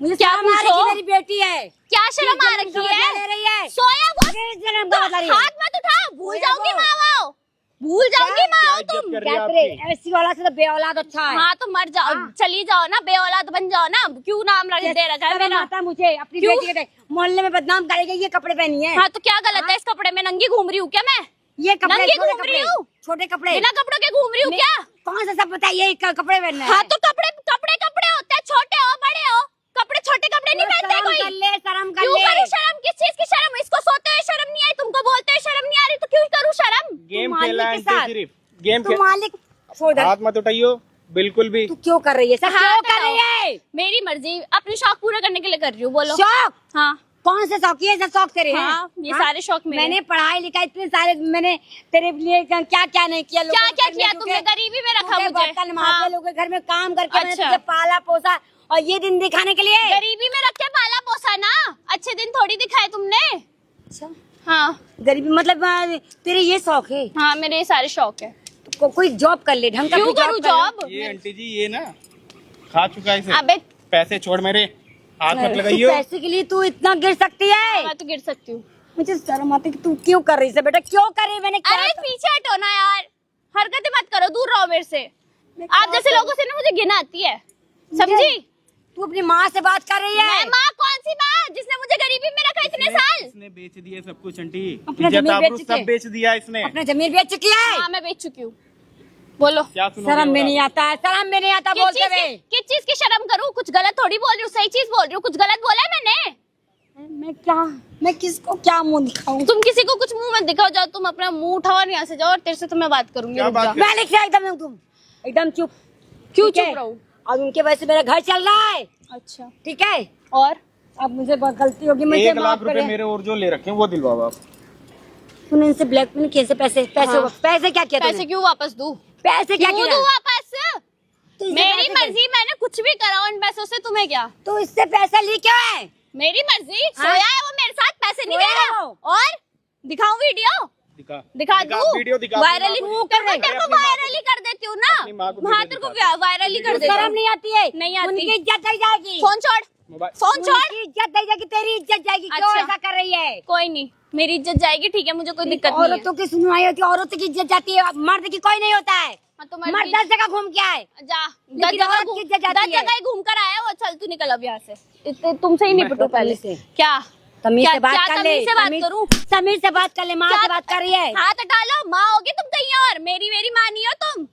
मुझे क्या शर्म आ रही पूछो? है, मेरी बेटी है। क्या शर्म आ ये रखी जन्म है? ले रही है। सोया वो ये जन्म तो बता रही है। हाथ मत उठा, भूल सोया जाओगी वो। माँ वो, भूल जाओगी माँ क्या वो इज्जत तुम। कर रही है क्या करे, आपकी? ऐसी औलाद से तो बेऔलाद अच्छा है। हाँ तो मर जाओ, चली जाओ ना, बेऔलाद बन जाओ ना। क्यों नाम रख दे रखा है शर्म मेरा? आता है मुझे अपनी क्यों? बेटी के मोहल्ले में बदनाम करेगी, ये कपड़े पहनी है। हाँ तो क्या गलत है इस कपड़े में? नंगी घूम रही हूँ क्या मैं? ये कपड़े नंगी छोटे घूम रही कपड़े, हूँ? छोटे कपड़े बिना कपड़ों के घूम रही हूँ क्या? कौन सा सब बताइए, कपड़े पहनना है। हाँ तो कपड़े कपड़े कपड़े होते हैं, छोटे हो बड़े हो, कपड़े छोटे कपड़े नहीं पहनते शर्म कोई। कर ले, शर्म कर क्यों ले। करूँ शर्म? किस चीज की शर्म? इसको सोते हुए शर्म नहीं आई, तुमको बोलते हुए शर्म नहीं आ रही, तो क्यों करूँ शर्म? गेम मालिक खेला है के आंटी, साथ। सिर्फ गेम तू मालिक छोड़ दे। हाथ मत उठाइयो बिल्कुल भी। तू क्यों कर रही है सब? हाँ, क्यों कर बताओ। रही है? मेरी मर्जी, अपनी शौक पूरा करने के लिए कर रही हूँ। बोलो। शौक? हाँ कौन से शौक? ये सब शौक तेरे हैं? हाँ, ये सारे शौक मेरे मैंने पढ़ाई लिखाई इतने सारे, मैंने तेरे लिए क्या क्या नहीं किया। क्या क्या किया तुमने? गरीबी में रखा मुझे। बर्तन मांजे, हाँ, लोगों के घर में काम करके मैंने अच्छा। तुझे पाला पोसा, और ये दिन दिखाने के लिए। गरीबी में रख के पाला पोसा ना, अच्छे दिन थोड़ी दिखाए तुमने। अच्छा, हाँ गरीबी मतलब तेरे ये शौक है? हाँ मेरे ये सारे शौक है। तो कोई जॉब कर ले, ढंग का क्यों कोई करूँ कर ले। जॉब? ये आंटी जी, ये ना खा चुका है इसे। अबे पैसे छोड़ मेरे, हाथ मत तू लगाइयो। पैसे के लिए तू इतना गिर सकती है? मैं तो गिर सकती हूँ। मुझे शर्म आती है कि तू क्यों कर रही है बेटा, क्यों कर रही है? मैंने क्या अरे पीछे हटो ना यार, हरकतें मत करो, दूर रहो मेरे से। आप जैसे लोगों से ना मुझे घिन आती है, समझी? तू अपनी माँ से बात कर रही है? मैं माँ कौन सी माँ जिसने मुझे गरीबी में रखा इतने साल? इसने बेच दिया सब कुछ आंटी, अपना इज्जत जमीन आबरू बेच सब के। बेच दिया इसने। अपना जमीन बेच चुकी है। हाँ मैं बेच चुकी हूँ। बोलो। क्या सुनोगे शर्म में और नहीं आप? आता है, शर्म में नहीं आता बोलते हुए। किस चीज की शर्म करूँ? कुछ गलत थोड़ी बोल रही हूँ, सही चीज बोल रही हूँ। कुछ गलत बोला है मैंने? मैं किसको क्या मुंह दिखाऊं? तुम किसी को कुछ मुंह मत दिखाओ, जाओ तुम अपना मुंह उठाओ और यहाँ से जाओ, और तेरे से तो मैं बात करूंगी। क्या रुक बात जा। कर- मैं लिख रहा एकदम तुम एकदम चुप। क्यों ठीक है? चुप रहूं? और उनके वजह से मेरा घर चल रहा है, अच्छा ठीक है? और अब मुझे बहुत गलती होगी, मुझे 1 लाख माफ रुपए करें। मेरे और जो ले रखे हैं वो दिलवाओ आप। तूने इनसे ब्लैकमेल किए, पैसे हाँ। पैसे क्या किया पैसे तूने? क्यों वापस दूं? पैसे क्या क्यों किया? दूं वापस? तो इससे मेरी पैसे मर्जी, मैंने कुछ भी करा उन पैसों से, तुम्हें क्या? तो इससे पैसा ली क्यों है? मेरी मर्जी। हाँ? सोया है वो मेरे साथ, पैसे नहीं सोया देगा। है वो? और दिखाऊं वीडियो? दिखा दूं? वीडियो दिखा। वायरल ही अपनी माँ को तेरे दिखा। को अपनी माँ वायरल ही कर देती हूँ ना। अपनी माँ को हाँ वीडियो तेरे को दिखा। वायरल ही कर देती शर्म हूँ। नहीं आती है? नहीं आती। उनकी इज्जत नहीं जाएगी। फोन छोड़, मोबाइल फोन छोड़। उनकी इज्जत नहीं जाएगी, तेरी इज्जत जाएगी। क्यों अच्छा। ऐसा कर रही है? कोई नहीं, मेरी इज्जत जाएगी, ठीक है, मुझे कोई दिक्कत नहीं है। औरतों की सुनवाई होती है, औरतों की इज्जत जाती है, मर्द की कोई नहीं होता है। हाँ, तो मर्द मर्जी 10 जगह घूम के आए। जा, लेकिन औरत की इज्जत जाती 10 है। जगह घूम कर आया वो। चल तू निकल अब यहाँ से, तुमसे ही निपटू पहले से। क्या? तमीज क्या- से बात क्या कर ले। तमीज से बात करूं? तमीज से बात कर ले, माँ क्या- से बात कर रही है। हाथ हटा लो, माँ होगी तुम कहीं और, मेरी माँ नहीं हो तुम।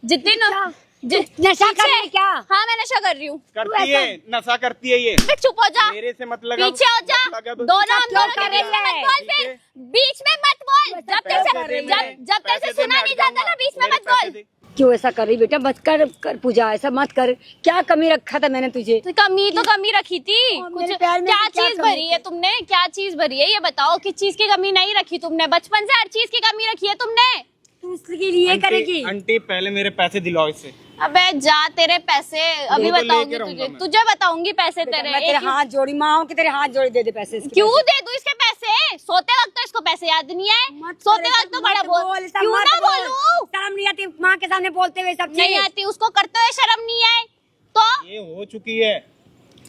जितनी नशा कर रही है क्या? हाँ मैं नशा कर रही हूँ। करती है, नशा करती है ये। फिर चुप हो जा, मेरे से मत लगा। पीछे हो जा, मत लगा तो- दोनों हम क्यों दोनों के कर बीच में रही मत है? बोल, फिर बीच में मत बोल। जब तेरे पैसे दे से मेरे, जब तेरे से पैसे दे, सुना मैं नहीं हट जाता ना, जाऊंगा। बीच में मेरे मत पैसे बोल। दे। क्यों ऐसा कर रही बेटा? बस कर पूजा, ऐसा मत कर। क्या कमी रखा था मैंने तुझे? तो कमी रखी थी और कुछ? मेरे प्यार में क्या क्या चीज कमी भरी है थी? तुमने? क्या चीज भरी है ये बताओ? किस चीज की कमी नहीं रखी तुमने? बचपन से हर चीज की कमी रखी है तुमने। तू उसके लिए करेगी? आंटी पहले मेरे पैसे दिलाओ इससे। अबे जा, तेरे पैसे अभी वो तो बताऊंगी लेके रहूंगा तुझे, मैं। तुझे बताऊंगी पैसे बेटा, तेरे। मैं तेरे एक- हाथ जोड़ी, माँ हूँ कि तेरे हाथ जोड़ी दे पैसे इसके क्यों पैसे। दे दूं इसके पैसे? सोते वक्त तो इसको पैसे याद नहीं है। मत सोते कर, वक्त तो मत बड़ा बोल। ऐसा क्यों मत ना बोल। बोलूं? शर्म नहीं आती माँ के सामने बोलते हुए सब नहीं चीज़? आती उसको, करते हुए शर्म नहीं है तो? ये हो चुकी है।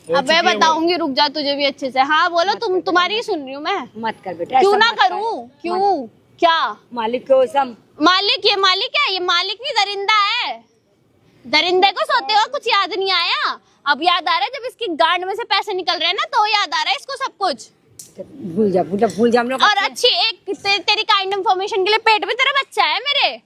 हो अबे चुकी है वो। बताऊंगी, रुक जा, तुझे भी अच्छे से। हाँ बोलो, तुम्हारी ही सुन रही हूँ मैं। मत कर बेटा, क्यों ऐसा ना मत कर। करूँ? क्यों? क्या मालिक को सम मालिक? ये मालिक है? ये मालिक नहीं, दरिंदा है। दरिंदे को सोते हुए कुछ याद नहीं आया, अब याद आ रहा है। जब इसकी गांड में से पैसे निकल रहे हैं ना, तो याद आ रहा है इसको सब कुछ। भूल जा हम लोग। और अच्छी एक तेरी काइंड इन्फॉर्मेशन के लिए, पेट में तेरा बच्चा है मेरे।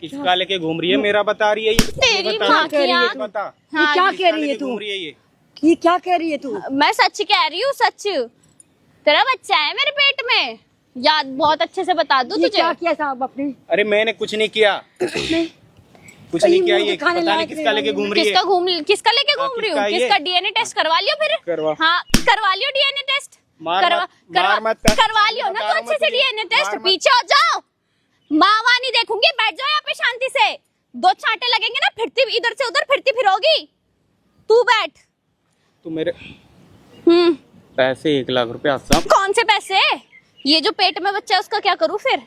किसका लेके घूम रही है? मेरा बता रही है ये। तेरी बता, माँ की आँख। बता ये क्या कह रही है लेके तू? घूम रही है ये? ये क्या कह रही है तू? मैं सच कह रही हूँ, सच। तेरा बच्चा है मेरे पेट में, याद बहुत अच्छे से बता दूं ये तुझे। क्या किया साहब आपने? अरे मैंने कुछ नहीं किया, नहीं कुछ नहीं किया। मुंह ये दिखाने पता नहीं लायक किसका नहीं लेके है। घूम रही है। किसका लेके हाँ, घूम रही किसका हूँ? ये? किसका डीएनए टेस्ट करवा लियो फिर? करवा। हाँ, करवा लियो डीएनए टेस्ट। मार मत, मार मत कर। करवा लियो ना बता तो रहा हूँ अच्छे से मैं तुझे। DNA test. मार मत। पीछे हो जाओ, माँ वहाँ नहीं देखूंगी, बैठ जाओ यहाँ पे शांति से। 2 छांटे लगेंगे ना, फिरती इधर से उधर फिरती फिरोगी। तू बैठ। तू मेरे पैसे 1 लाख रुपया सब। कौन से पैसे? ये जो पेट में बच्चा है उसका क्या करूँ फिर?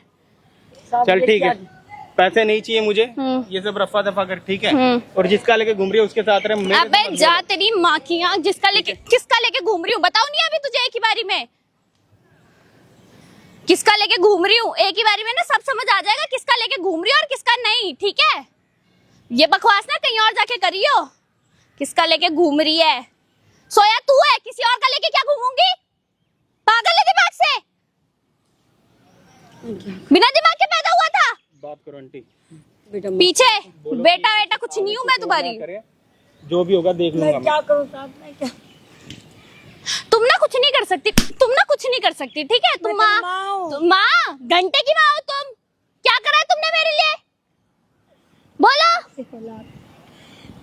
साहब, चल ये ठीक क्या- है, पैसे नहीं चाहिए मुझे। हम्म। ये सब रफा दफा कर, ठीक है। हम्म। और जिसका लेके घूम रही है उसके साथ रहे। मेरे से अबे मत जा, बोल। तेरी माँ की आँख। किसका लेके घूम रही हूँ बताओ नहीं अभी तुझे एक ही बारी में। किसका लेके घूम रही हूँ एक ही बारी में ना, सब समझ आ जाएगा किसका लेके घूम रही हूँ और किसका नहीं, ठीक है? ये बकवास ना कहीं और जाके करियो। किसका लेके घूम रही है? सोया तू है, किसी और का लेके क्या घूमूंगी? पागल है दिमाग से? बिना दिमाग के पैदा हुआ था? बात करो आंटी। बेटा पीछे बेटा बेटा कुछ नहीं हूँ मैं तुम्हारी। करे, जो भी होगा देख लूंगा मैं मैं। क्या करूँ साहब? मैं क्या तुम ना कुछ नहीं कर सकती, तुम ना कुछ नहीं कर सकती, ठीक है? तुम मैं तो माँ, माँ हूँ। तुम माँ, घंटे की माँ हो तुम। क्या करा है तुमने मेरे लिए? बोलो।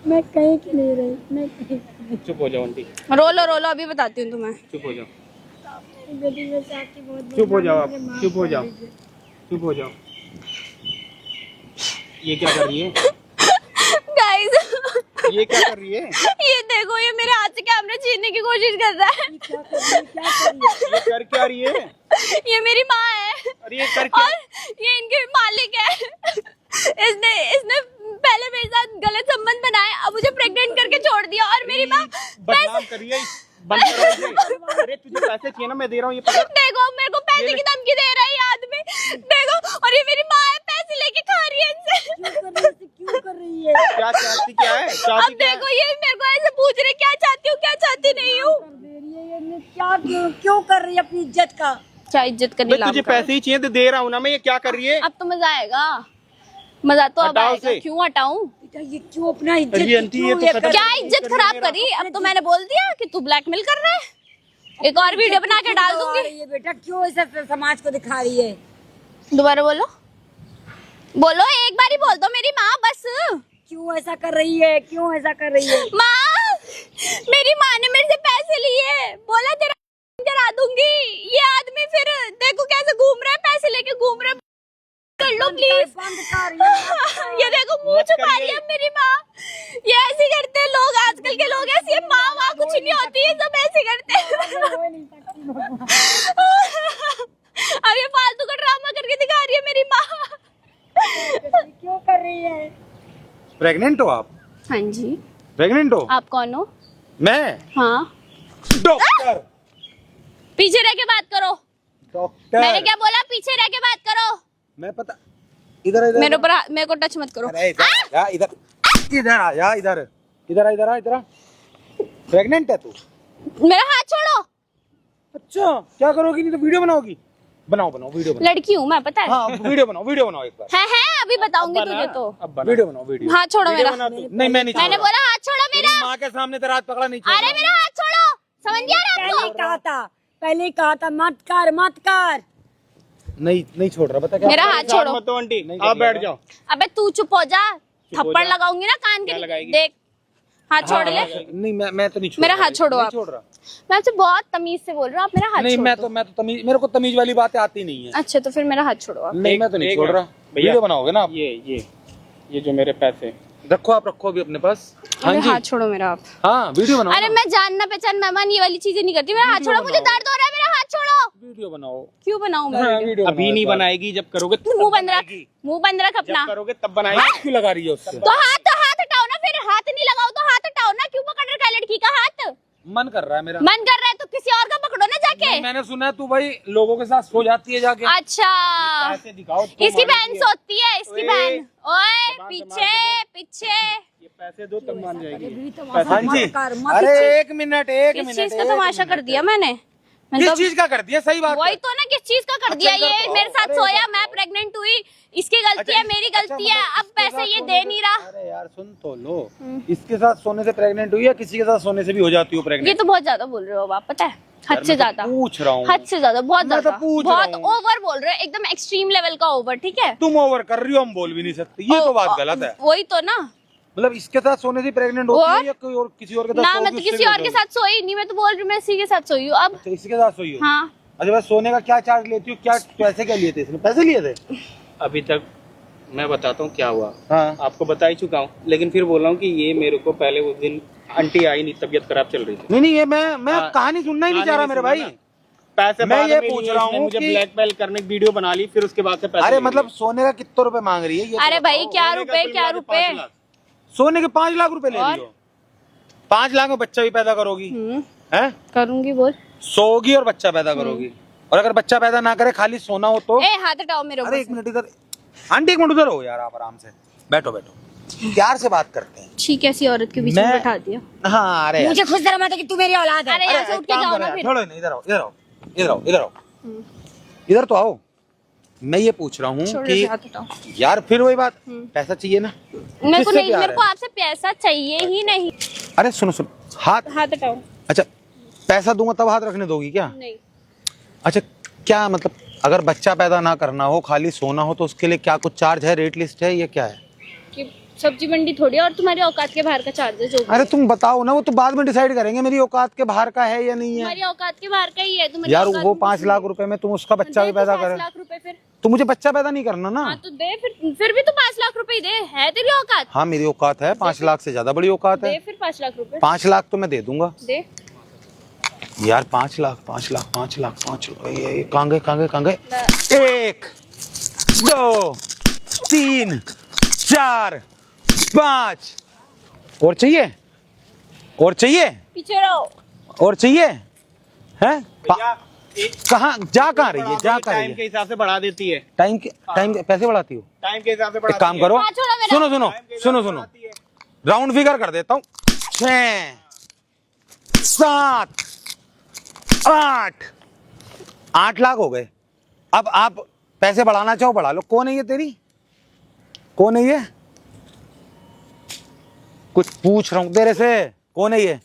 मैं कहीं की नहीं रही, मैं कहीं की नहीं। चुप हो जाओ आंटी, रोलो रोलो, अभी बताती हूँ तुम्हें। चुप हो जाओ, मेरी बेटी में से आपकी बहुत चुप हो जाओ आप, बदनामी है, चुप हो माफ जाओ, कर दीजिए। चुप हो जाओ। ये क्या कर रही है? गाइस, ये क्या कर रही है? ये देखो, ये मेरे हाथ से कैमरा छीनने की कोशिश कर रहा है। क्या कर रही है? क्या कर रही है? ये कर क्या रही है? ये मेरी माँ है अरे ये कर क्या? और ये इनके मालिक है। इसने पहले मेरे साथ गलत संबंध बनाए, अब मुझे प्रेग्नेंट करके छोड़ दिया और मेरी माँ बदनाम कर रही है। बंद करो इसे। अरे तुझे पैसे चाहिए ना, मैं दे रहा हूँ, ये पकड़। देखो मेरे को पैसे की धमकी दे रहा है ये आदमी। देखो, और ये मेरी माँ है, पैसे लेके खा रही है इनसे। क्यों कर रही है? क्या चाहती क्या है? अब चाहती क्या है? देखो ये मेरे को ऐसे पूछ रहे क्या चाहती हूँ क्या चाहती नहीं हूँ। कर दे रही है ये, क्या क्यों कर रही है अपनी इज्जत का? क्या इज्जत करनी? बे, तुझे पैसे ही चाहिए तो दे रहा हूँ ना मैं। ये क्या कर रही है? अब तो मजा आएगा, मजा तो अब हटाओ आएगा। उसे। क्यों हटाऊं? बेटा ये क्यों अपना इज्जत अरे आंटी, ये क्यों तो ये खत्म- कर- क्या इज्जत खराब करी? अब तो मैंने बोल दिया कि तू ब्लैकमेल कर रहा है। एक और वीडियो बना के डाल क्यों दूंगी। रही है बेटा? क्यों ऐसा समाज को दिखा रही है? दोबारा बोलो, बोलो, एक बार ही बोल दो मेरी माँ बस। क्यों ऐसा कर रही है? क्यों ऐसा कर रही है? माँ, मेरी माँ ने मेरे से पैसे लिए, बोला तेरा करा दूंगी। ये आदमी फिर देखो कैसे घूम रहा है, पैसे लेके घूम रहा है। कर लो प्लीज। बंद कर ये देखो मुंह छुपा रही है मेरी माँ। ये ऐसे करते हैं लोग, आजकल के लोग ऐसे हैं। माँ वहाँ कुछ नहीं होती है, सब ऐसे करते हैं। अब ये फालतू का ड्रामा करके दिखा रही है मेरी माँ। क्यों कर रही है? प्रेग्नेंट हो आप? हाँ जी। प्रेग्नेंट हो? आप कौन हो? मैं हाँ, डॉक्टर। पीछे रह के बात करो। डॉक्टर मैंने क्या बोला? पीछे रह के बात करो। मैं पता इधर इधर मेरे ऊपर मेरे को टच मत करो। अरे इधर आ, इधर इधर आ जा, इधर इधर आ, इधर आ, इधर आ। प्रेग्नेंट है तू? मेरा हाथ छोड़ो। अच्छा, क्या करोगी? नहीं तो वीडियो बनाओगी? बनाओ बनाओ वीडियो बनाओ। लड़की हूँ मैं, पता है। हाँ वीडियो बनाओ एक बार। है अभी बताऊंगी तुझे तो। अब बना। वीडियो बनाओ वीडियो। हाथ छोड़ो मेरा। नहीं मैं नहीं मैंने छोड़ बोला हाथ छोड़ो तेरी मेरा। माँ के सामने तेरा हाथ पकड़ा नहीं छोड़ अरे मेरा हाथ छोड़ो, समझ गया ना पहले ही आपको? कहा था, पहले ही कहा था मत कर मत कर। नहीं छोड़ रहा। बता क्या मेरा हाथ छोड़ो। मत दो आंटी, नहीं आप बैठ करिएगा। जाओ। अबे तू चुप हो जा, हो थप्पड़ जा। लगाऊंगी ना कान क्या के। लगाएगी? देख, हाथ छोड़ ले। नहीं मैं तो नहीं छोड़ मेरा रहा। हाथ छोड़ो नहीं आप। छोड़ रहा। मैं आपसे बहुत तमीज से बोल रहा हूँ, आप मेरा हाथ नहीं छोड़ मैं दो। तो तमीज, मेरे को तमीज वाली बातें आती नहीं है। अच्छा तो फिर मेरा हाथ छोड़ो आप। नहीं मैं तो नहीं एक छोड़ मिनट। रहा। भैया। वीडियो बनाओगे ना आप? ये जो मेरे पैसे, रखो, आप रखो अभी अपने पास। हाँ अरे जी, हाथ छोड़ो मेरा आप। हाँ वीडियो बनाओ अरे ना। मैं जानना पहचान मेहमान ये वाली चीजें नहीं करती। मेरा हाथ वीडियो छोड़ो, मुझे बनाओ। दर्द हो रहा है। मेरा हाथ छोड़ो। वीडियो बनाओ। क्यों बनाऊं मैं हाँ, वीडियो? वीडियो अभी बनाओ नहीं एक बार। बनाएगी, जब करोगे मुंह बंद रख, मुंह बंद रख अपना। जब करोगे तब बनाएगी। हाथ क्यों लगा रही है उससे? तो हाथ हटाओ ना फिर। हाथ नहीं लगाओ तो हाथ हटाओ ना। क्यों पकड़ रखा है लड़की का हाथ? मन कर रहा है मेरा। मन कर रहा है तो किसी और का पकड़ो ना जाके। मैंने सुना है तू भाई लोगों के साथ सो जाती है जाके। अच्छा, पैसे दिखाओ तो इसकी बहन मानेगी। सोती है, इसकी ओए, बहन। ओए जबान पीछे संभाल पीछे। ये पैसे दो तब मान जाएगी। हाँ जी। मत कर मत अरे कर। एक मिनट किस चीज का तमाशा कर दिया मैंने? मैंने किस तो चीज का कर दिया? सही बात वही है। तो ना, किस चीज का कर दिया अच्छा, इधर ये तो मेरे आओ। साथ अरे सोया, इधर मैं तो- प्रेग्नेंट हुई, इसकी गलती है, मेरी गलती है, अब इसके पैसे साथ ये सोने दे से- नहीं रहा। अरे यार सुन तो लो, इसके साथ सोने से प्रेग्नेंट हुई या किसी के साथ सोने से भी हो जाती हो ये प्रेग्नेंट? तो बहुत ज्यादा बोल रहे हो आप, पता है, हद से ज्यादा, पूछ रहा हूँ, हद से ज्यादा, बहुत मैं तो ज्यादा, पूछ बहुत रहा हूँ। ओवर बोल रहे हो, एकदम एक्सट्रीम लेवल का ओवर, ठीक है। तुम ओवर कर रही हो, हम बोल भी नहीं सकते, ये तो बात गलत है। वही तो ना, मतलब इसके साथ सोने से प्रेग्नेंट होती है या कोई और किसी और के साथ ना सोओगी, मैं तो उससे किसी भी और हो के जाओगी? साथ सोई नहीं, मैं तो बोल रही हूँ मैं इसी के साथ सोई हूँ अब। अच्छा, इसके साथ सोई हो? हाँ, अच्छा, बस सोने का क्या चार्ज लेती हो, क्या पैसे क्या लिए थे इसने, पैसे लिए थे? अभी तक मैं बताता हूँ क्या हुआ, हाँ आपको बता ही चुका हूँ, लेकिन फिर बोल रहा हूँ कि ये मेरे को पहले उस दिन आंटी आई नहीं, तबीयत खराब चल रही थी। नहीं ये मैं हाँ, कहानी सुनना ही नहीं चाह रहा मेरे भाई। पैसे मैं बाद ये में पूछ लिए, रहा इसने हूँ मुझे कि- ब्लैकमेल करने की वीडियो बना ली, फिर उसके बाद से पैसे अरे ले मतलब लिए। सोने का कितने रुपए मांग रही है ये? अरे भाई क्या सोने का रुपए, कुल क्या मिला के रुपए। 5 लाख। सोने के 5 लाख रुपए ले और? रही हो? 5 लाख में बच्चा भी पैदा करोगी हैं? करूंगी बोल। सोगी और बच्चा पैदा करोगी, और अगर बच्चा पैदा ना करे खाली सोना हो तो? ए हाथ हटाओ मेरे अरे ऊपर एक से। मिनट इधर, आंटी एक मिनट उधर हो यार, आप आराम से बैठो बैठो, प्यार से बात करते हैं। ठीक है, ऐसी औरत के बीच में मैं- बैठा दिया। हाँ अरे यार, मुझे खुश जरा मत है कि तू मेरी औलाद है। अरे यहाँ से एक उठ के काम जाओ करो ना यार, फिर। छोड़ो नहीं, इधर आओ इधर आओ इधर आओ इधर आओ इधर तो आओ। मैं ये पूछ रहा हूँ छोड़ो, कि हाथ हटाओ। यार फिर वही बात, पैसा चाहिए ना? मेरे को किससे नहीं, प्यार मेरे है? को आपसे पैसा चाहिए ही नहीं। अरे सुनो सुनो, हाथ, हाथ हटाओ। अच्छा पैसा दूंगा तब हाथ रखने दोगी क्या? नहीं, अच्छा क्या मतलब, अगर बच्चा पैदा ना करना हो खाली सोना हो तो उसके लिए क्या कुछ चार्ज है, रेट लिस्ट है, ये क्या है? कि सब्जी मंडी थोड़ी है और तुम्हारी औकात के बाहर का चार्ज है जो भी अरे है। तुम बताओ ना, वो तो बाद में डिसाइड करेंगे मेरी औकात के बाहर का है या नहीं है। तुम्हारी औकात के बाहर का ही है तुम्हारी यार औकात वो में 5 कुछ लाख नहीं। रुपए में तुम उसका बच्चा भी दे तू पैदा 5 करे, लाख रुपए फिर। तो मुझे बच्चा पैदा नहीं करना ना। हाँ तो दे फिर भी तो 5 लाख रुपए ही दे, है तेरी औकात। हाँ मेरी औकात है, 5 लाख से ज्यादा बड़ी औकात दे है। फिर 5 लाख रुपए 5 लाख तो मैं दे दूंगा दे। यार, 5 लाख 5 लाख 5 लाख 5 लाख, ये कहाँ गए? 1 2 3 4 5 और चाहिए, और चाहिए, पीछे रहो। और चाहिए हैं? भैया, एक कहाँ जा कहाँ रही है, जा कहाँ रही टाइम के है? हिसाब से बढ़ा देती है, टाइम के पैसे बढ़ाती हो? टाइम के हिसाब से एक बढ़ाती काम है। करो, हाँ, छोड़ो मेरा। सुनो सुनो टाइम के हिसाब सुनो से सुनो, बढ़ाती है। राउंड फिगर कर देता हूँ, 6 7 8 लाख हो गए। अब आप पैसे बढ़ाना चाहो बढ़ा लो। कौन है ये तेरी, कौन है ये? कुछ पूछ रहा हूँ तेरे से, कौन है ये?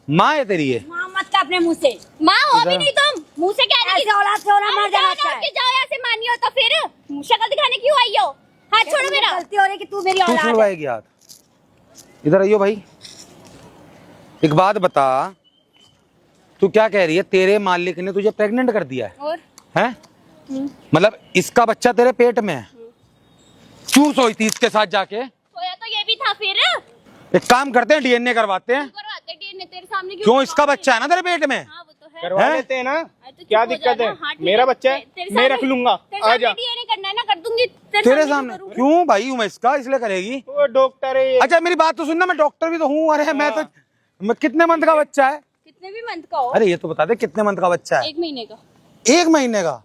माँ है तेरी ये? माँ मत का अपने मुंह से, माँ हो भी नहीं तुम, मुंह से कह रही ऐसे औलाद से होना मर जाना जाओ चाहिए। जाओ यहाँ से, मानी हो तो फिर शक्ल दिखाने क्यों आई हो? हाथ छोड़ो मेरा। गलती हो रही है कि तू मेरी तू औलाद है। छुड़वाएगी हाथ? इधर आइयो भाई, एक बात बता, तू क्या कह रही है? तेरे मालिक ने तुझे प्रेग्नेंट कर दिया और है? मतलब इसका बच्चा तेरे पेट में है, क्यों सोई थी इसके साथ जाके? सोया तो ये भी था फिर। एक काम करते हैं, डीएनए करवाते हैं। करवाते डीएनए तेरे सामने क्यों, इसका बच्चा है ना तेरे पेट में? हाँ वो तो है। करवा हैं? लेते हैं ना, अरे तो चुप क्या हो दिक्कत जा है? ना, हाँ, ठीक मेरा बच्चा है, तेरे मैं सामने- रख लूंगा, तेरे आ जा। सामने डीएनए करना है ना, कर दूंगी तेरे क्यों सामने करूँ? क्यों भाई हूँ मैं इसका, इसलिए करेगी। वो डॉक्टर है ये। अच्छा मेरी बात तो सुनना, मैं डॉक्टर भी तो हूँ। अरे मैं कितने मंथ का बच्चा है? कितने भी मंथ का हो। अरे ये तो बता दे कितने मंथ का बच्चा है? 1 महीने का। 1 महीने का।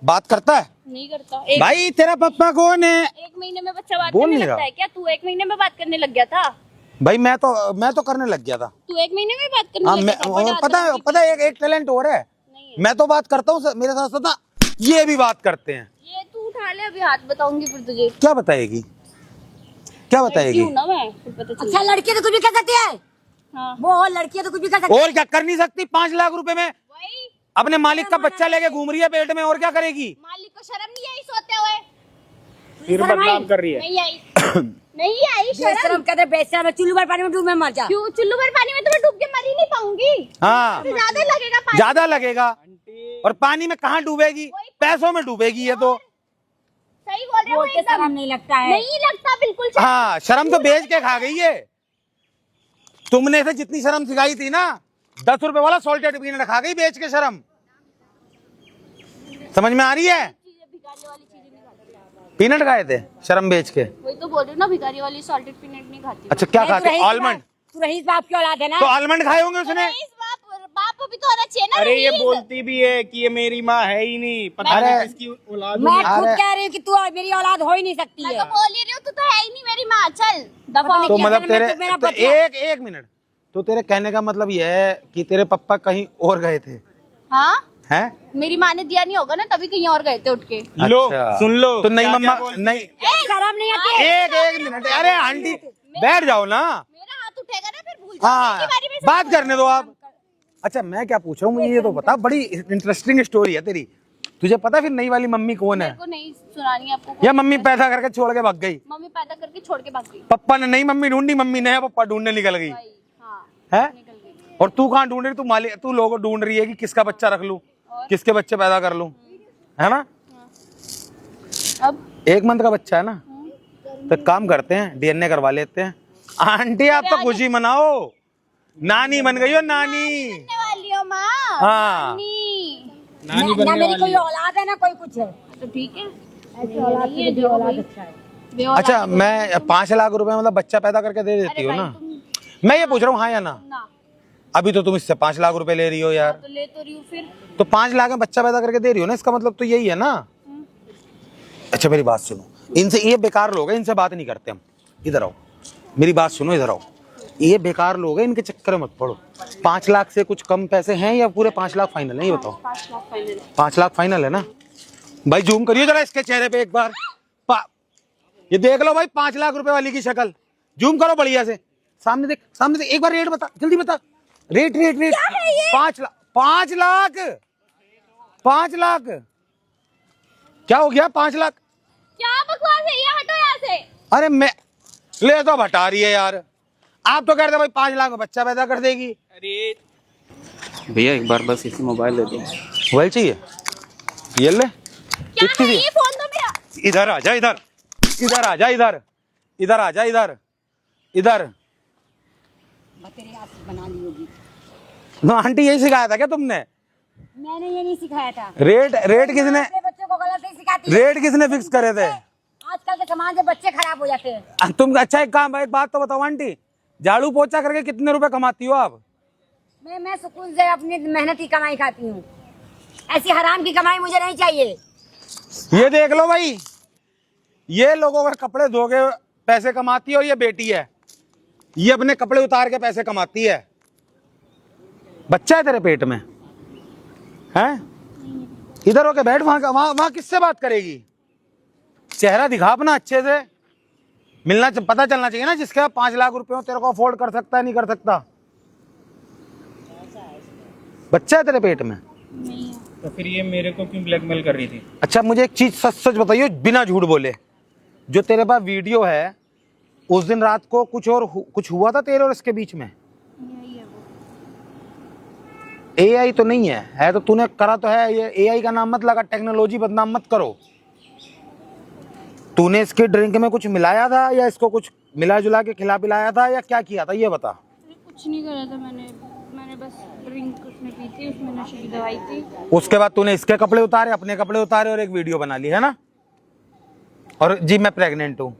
बात करता है? नहीं करता। भाई तेरा पापा कौन है? 1 महीने में बच्चा बात बोल करने नहीं लगता रहा। है क्या? तू 1 महीने में बात करने लग गया था? भाई मैं तो करने लग गया था। तू 1 महीने में बात करने हाँ लग मैं, गया था? और बड़ा पता है आदमी पता है एक टैलेंट और है, नहीं है। मैं तो बात करता हूँ, मेरे साथ साथ ना ये भी बात करते हैं। ये तू उठा ले, अभी हाथ बताऊंगी फिर तुझे। क्या बताएगी, क्या बताएगी? क्यों ना मैं फिर पता चल। अच्छा लड़की तो कुछ भी कर सकती है, हाँ वो लड़की तो कुछ भी कर सकती है। और क्या कर नहीं सकती? 5 लाख रुपए में वही, अपने मालिक का बच्चा लेके घूम रही है पेट में, और क्या करेगी? मालिक को शर्म नहीं आई सोते हुए? फिर बदनाम कर रही है। नहीं आई। नहीं आई शर्म। बेशरम कहते बेशरम है, चुल्लू भर पानी में डूब में मर जा। क्यों? चुल्लू भर पानी में तो मैं डूब के मर ही नहीं पाऊंगी। हाँ फिर ज्यादा लगेगा पानी। ज्यादा लगेगा, और पानी में कहाँ डूबेगी? पैसों में डूबेगी ये तो। सही बोल रहे हो बोलते एकदम। शर्म नहीं लगता है। नहीं लगता बिल्कुल शर्म। हाँ शर्म तो बेच के खा गई है। तुमने से जितनी शर्म सिखाई थी ना, 10 रुपए वाला सॉल्टेड पीनट खा गई बेच के शर्म। समझ में आ रही है? भिखारी वाली चीजें नहीं खाती। पीनट खाए थे शर्म बेच के। वही तो बोल रही हूँ ना, भिखारी वाली सॉल्टेड पीनट नहीं खाती। अच्छा क्या खाते? आलमंड। तू रईस बाप की औलाद है ना। तो आलमंड खाए होंगे उसने। इस बाप भी तो होना चाहिए ना। अरे ये रईस। बोलती भी है कि ये मेरी माँ है ही नहीं, पता अरे- नहीं किसकी औलाद मैं हुई। खुद अरे- कह रही हूँ कि तू मेरी औलाद हो ही नहीं सकती मैं है। तो बोल ही रही हूँ, तू तो है ही नहीं मेरी माँ। चल दफा तो क्या मतलब जन्म में तेरे तू मेरा तो बच्चा- एक मिनट, तो तेरे कहने का मतलब यह है कि तेरे पापा कहीं और गए थे, हाँ है? मेरी माँ ने दिया नहीं होगा ना, तभी कहीं और गए थे उठ के। लो अच्छा। सुन लो तो नहीं क्या मम्मा क्या बोल- नहीं, शर्म नहीं आती? एक मिनट, अरे आंटी बैठ जाओ ना। मेरा हाथ उठेगा ना फिर भूल जाओगे हाँ कि बारी में बात करने दो आप। अच्छा मैं क्या पूछ रहा हूँ, मुझे ये तो बता, बड़ी इंटरेस्टिंग स्टोरी है तेरी। तुझे पता फिर नई वाली मम्मी कौन है? मेरे को नहीं सुनानी है आपको। या मम्मी पैदा करके छोड़ के भाग गई? मम्मी पैदा करके छोड़ के भाग गई पप्पा ने नई मम्मी ढूंढी, मम्मी ने पप्पा ढूंढने निकल गई भाई। हाँ है? निकल गई। और तू कहाँ ढूंढ रही? तू मालिक, तू लोगों को ढूंढ रही है कि किसका बच्चा रख लूं, किसके बच्चे पैदा कर लूं, है ना? अब 1 मंथ का बच्चा है ना, तो एक काम करते हैं डीएनए करवा लेते हैं। आंटी आप तो खुशी मनाओ, नानी बन गई हो नानी। बनने वाली हो माँ। हाँ नानी। ना मेरी कोई औलाद है ना कोई कुछ है। तो ठीक है। ऐसी औलाद से जो औलाद अच्छा है। बेऔलाद अच्छा मैं 5 लाख रुपए मतलब बच्चा पैदा करके दे देती हो भाई ना? तुम मैं ये पूछ रहा हूँ हाँ या ना? ना अभी तो तुम इससे 5 लाख रुपए ले रही हो यार, तो ले तो रही हूँ फिर। तो 5 लाख में बच्चा पैदा करके दे रही हो ना, इसका मतलब तो यही है ना? अच्छा मेरी बात सुनो, इनसे, ये बेकार लोग हैं, इनसे बात नहीं करते हम। इधर आओ, मेरी बात सुनो, इधर आओ। ये बेकार लोग हैं, इनके चक्कर में मत पड़ो। 5 लाख से कुछ कम पैसे हैं या पूरे 5 लाख फाइनल है, ये बताओ? 5 लाख फाइनल। 5 लाख फाइनल है ना? भाई जूम करिए जरा इसके चेहरे पे एक बार। ये देख लो भाई 5 लाख रुपए वाली की शक्ल, जूम करो बढ़िया से, सामने देख, सामने से एक बार रेट बता, जल्दी बता। Rate rate rate 5 lakh, 5 lakh, 5 lakh क्या हो गया? 5 लाख? क्या बकवास है ये, हटो यहाँ से। अरे मैं ले तो हटा रही है यार, आप तो कहते भाई 5 लाख में बच्चा पैदा कर देगी। अरे भैया एक बार बस इसी मोबाइल दे दो। मोबाइल चाहिए? ये ले, क्या है ये? फोन दो मेरा। इधर आ जा, इधर इधर आ जा, इधर इधर आ जा, इधर इधर। तेरी आदत बना ली होगी। तो आंटी यही सिखाया था क्या तुमने? मैंने ये नहीं सिखाया था। रेट रेट किसने, अपने बच्चों को गलत नहीं सिखाती है। रेट किसने फिक्स करे थे? आजकल के समाज से बच्चे खराब हो जाते हैं। तुम अच्छा एक काम, एक बात तो बताओ आंटी, झाड़ू पोछा करके कितने रुपए कमाती हो आप? मैं सुकून से अपनी मेहनत की कमाई खाती हूँ। ऐसी हराम की कमाई मुझे नहीं चाहिए। ये देख लो भाई, ये लोगों के कपड़े धो के पैसे कमाती है, और ये बेटी है, ये अपने कपड़े उतार के पैसे कमाती है। बच्चा है तेरे पेट में है? इधर होके बैठ, वहां किससे बात करेगी? चेहरा दिखा अपना अच्छे से, मिलना पता चलना चाहिए ना, जिसके 5 लाख रुपए हो तेरे को अफोर्ड कर सकता है नहीं कर सकता। बच्चा है तेरे पेट में? नहीं है। तो फिर ये मेरे को क्यों ब्लैकमेल कर रही थी? अच्छा मुझे एक चीज सच सच बताइए, बिना झूठ बोले, जो तेरे पास वीडियो है, उस दिन रात को कुछ हुआ था तेरे और इसके बीच में? यही है वो। एआई तो नहीं है तो तूने करा तो है। ये एआई का नाम मत लगा, टेक्नोलॉजी बदनाम मत करो। तूने इसके ड्रिंक में कुछ मिलाया था या इसको कुछ मिला जुला के खिला पिलाया था या क्या किया था, ये बता। कुछ नहीं करा था मैंने बस ड्रिंक उसने पी थी, उसमें नशे की दवाई थी। उसके बाद तूने इसके कपड़े उतारे, अपने कपड़े उतारे और एक वीडियो बना ली है ना? और जी मैं प्रेग्नेंट हूँ।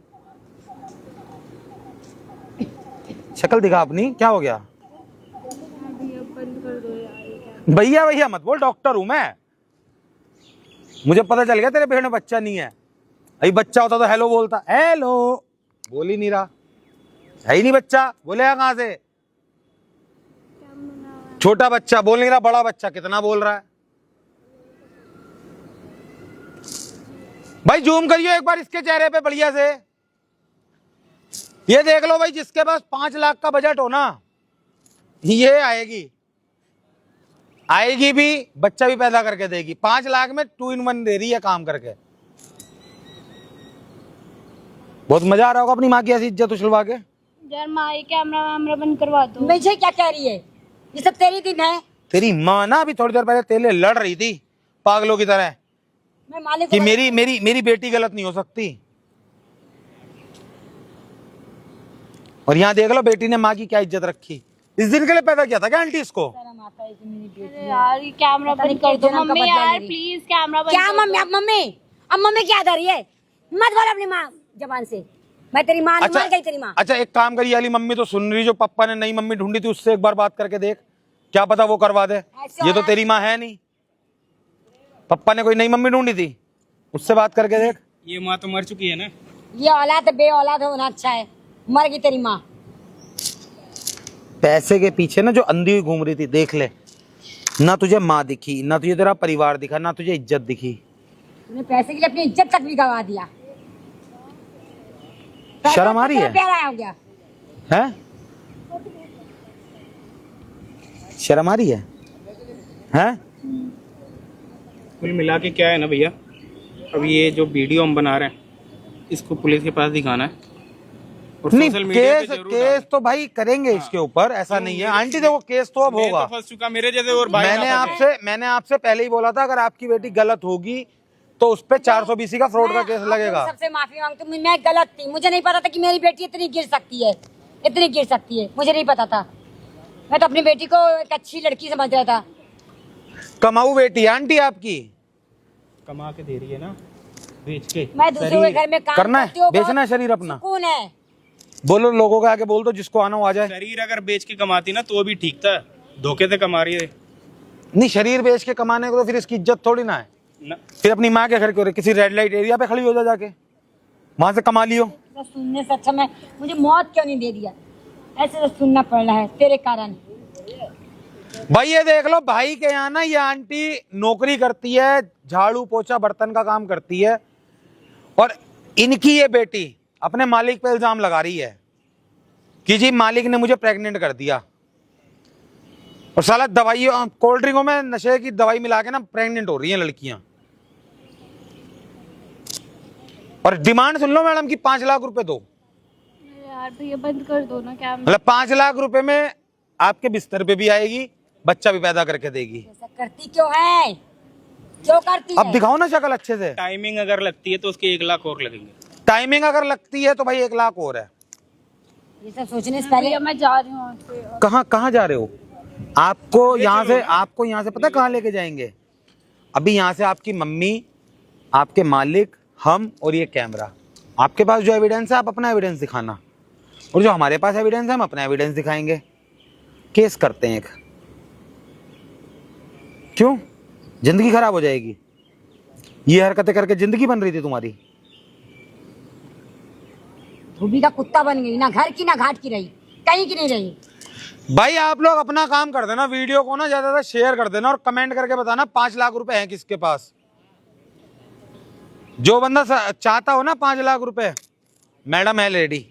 शक्ल दिखा अपनी, क्या हो गया? बंद कर दो यार। भैया भैया मत बोल, डॉक्टर हूं मैं। मुझे पता चल गया तेरे पेट में बच्चा नहीं है। अभी बच्चा होता तो हेलो बोलता, हेलो बोल ही नहीं रहा, है ही नहीं बच्चा, बोलेगा कहां से? छोटा बच्चा बोल नहीं रहा, बड़ा बच्चा कितना बोल रहा है? भाई जूम करिए एक बार इसके चेहरे पे बढ़िया से, ये देख लो भाई, जिसके पास 5 लाख का बजट हो ना, ये आएगी भी, बच्चा भी पैदा करके देगी। 5 लाख में 2 in 1 दे रही है काम करके। बहुत मजा आ रहा होगा अपनी माँ की ऐसी इज्जत उछलवा के। यार माँ ये कैमरा बंद करवा दो। मुझे क्या कह रही है? ये सब तेरी दिन है। तेरी माँ ना अभी थोड़ी देर पहले तेरे लड़ रही थी पागलों की तरह मैं मालिक कि मेरी बेटी गलत नहीं हो सकती। और यहाँ देख लो बेटी ने माँ की क्या इज्जत रखी। इस दिन के लिए पैदा किया था क्या आंटी इसको? शर्म आता है कि मेरी बेटी अरे यार ये कैमरा पता नहीं बंद कर दो किस जन्म का मम्मी, बदला यार ले रही। प्लीज कैमरा बंद क्या कर मम्मी? अब मम्मी क्या कर रही है? मत बोल अपनी माँ जबान से। मैं तेरी माँ नहीं, मर गई तेरी माँ। अच्छा एक काम करिए, वाली मम्मी तो सुन रही, जो पापा ने नई मम्मी ढूंढी थी उससे एक बार बात करके देख, क्या पता वो करवा दे। ये तो तेरी माँ है नहीं, पापा ने कोई नई मम्मी ढूंढी थी, उससे बात करके देख। ये माँ तो मर चुकी है ना। ये औलाद बे औलाद होना अच्छा है, मर गई तेरी माँ। पैसे के पीछे ना जो अंधी हुई घूम रही थी, देख ले ना तुझे माँ दिखी, ना तुझे तेरा परिवार दिखा, ना तुझे इज्जत दिखी। तूने पैसे के लिए अपनी इज्जत तक भी गवा दिया। शर्म आ रही है? प्यारा हो गया हैं? शर्म आ रही है? हैं? कुल मिला के क्या है ना भैया, अब ये जो वीडियो हम बना रहे हैं इसको पुलिस के पास दिखाना है और नहीं, सोशल मीडिया पे केस जरूर केस तो भाई करेंगे इसके ऊपर, ऐसा नहीं है आंटी। देखो केस तो अब मैं होगा। तो फंस चुका, मेरे जैसे और भाई मैंने आपसे पहले ही बोला था, अगर आपकी बेटी गलत होगी तो उस पे 420 का फ्रॉड का केस लगेगा। सबसे माफी मांगती हूँ, मैं गलत थी, मुझे नहीं पता था कि मेरी बेटी इतनी गिर सकती है, इतनी गिर सकती है, मुझे नहीं पता था। मैं तो अपनी बेटी को एक अच्छी लड़की समझ रहा था। कमाऊ बेटी है आंटी आपकी, कमा के दे रही है ना, बेच के। मैं दूसरों के घर में काम करना करती हूँ, है, बेचना है शरीर अपना। सुकून है। बोलो लोगों के आगे बोल दो, जिसको आना वो आ जाए। शरीर अगर बेच के कमाती ना तो भी ठीक था, धोखे से कमा रही है नहीं, शरीर बेच के कमाने को तो फिर इसकी इज्जत थोड़ी ना है ना। फिर अपनी माँ के घर क्यों रहे? किसी रेड लाइट एरिया पे खड़ी हो जा, जाके वहां से कमा लियो। तो सुनने से अच्छा मैं मुझे मौत क्यों नहीं दे दिया? ऐसे तो सुनना पड़ रहा है तेरे कारण। भाई ये देख लो, भाई के यहाँ ना ये आंटी नौकरी करती है, झाड़ू पोछा बर्तन का काम करती है, और इनकी ये बेटी अपने मालिक पे इल्जाम लगा रही है कि जी मालिक ने मुझे प्रेग्नेंट कर दिया। और साला दवाइयों कोल्ड ड्रिंकों में नशे की दवाई मिला के ना प्रेग्नेंट हो रही हैं लड़कियां। और डिमांड सुन लो मैडम की 5 लाख रुपए दो। यार भैया बंद कर दो ना क्या। मतलब 5 लाख रुपए में आपके बिस्तर पे भी आएगी, बच्चा भी पैदा करके देगी। ऐसा करती क्यों है? क्यों करती अब है? दिखाओ ना शक्ल अच्छे से। टाइमिंग अगर लगती है तो उसके 1 लाख और लगेंगे। टाइमिंग अगर लगती है तो भाई 1 लाख और है। ये सब सोचने से पहले मैं जा रही हूँ। कहाँ जा रहे हो? आपको यहाँ से पता कहाँ लेके जाएंगे? अभी यहाँ से आपकी मम्मी, आपके मालिक, हम और ये कैमरा। आपके पास जो एविडेंस है आप अपना एविडेंस दिखाना, और जो हमारे पास एविडेंस है हम अपना एविडेंस दिखाएंगे। केस करते हैं एक। क्यों? जिंदगी खराब हो जाएगी। ये हरकतें करके जिंदगी बन रही थी तुम्हारी। धोबी का कुत्ता बन गई, ना घर की ना घाट की रही, कहीं की नहीं रही। भाई आप लोग अपना काम कर देना, वीडियो को ना ज्यादा से शेयर कर देना और कमेंट करके बताना 5 लाख रुपए हैं किसके पास। जो बंदा चाहता हो ना 5 लाख रुपए, मैडम है रेडी।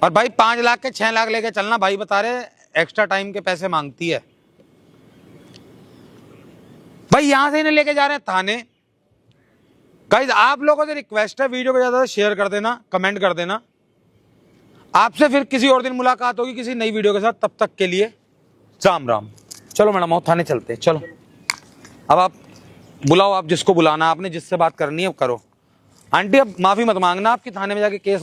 और भाई 5 लाख के 6 लाख लेके चलना, भाई बता रहे एक्स्ट्रा टाइम के पैसे मांगती है। भाई यहां से इन्हें लेके जा रहे हैं थाने। गाइस आप लोगों से रिक्वेस्ट है, वीडियो को ज्यादा से शेयर कर देना, कमेंट कर देना। आपसे फिर किसी और दिन मुलाकात होगी किसी नई वीडियो के साथ। तब तक के लिए राम राम। चलो मैडम आओ, थाने चलते हैं। चलो अब आप बुलाओ, आप जिसको बुलाना, आपने जिससे बात करनी है करो। आंटी अब माफी मत मांगना, आपकी थाने में जाके केस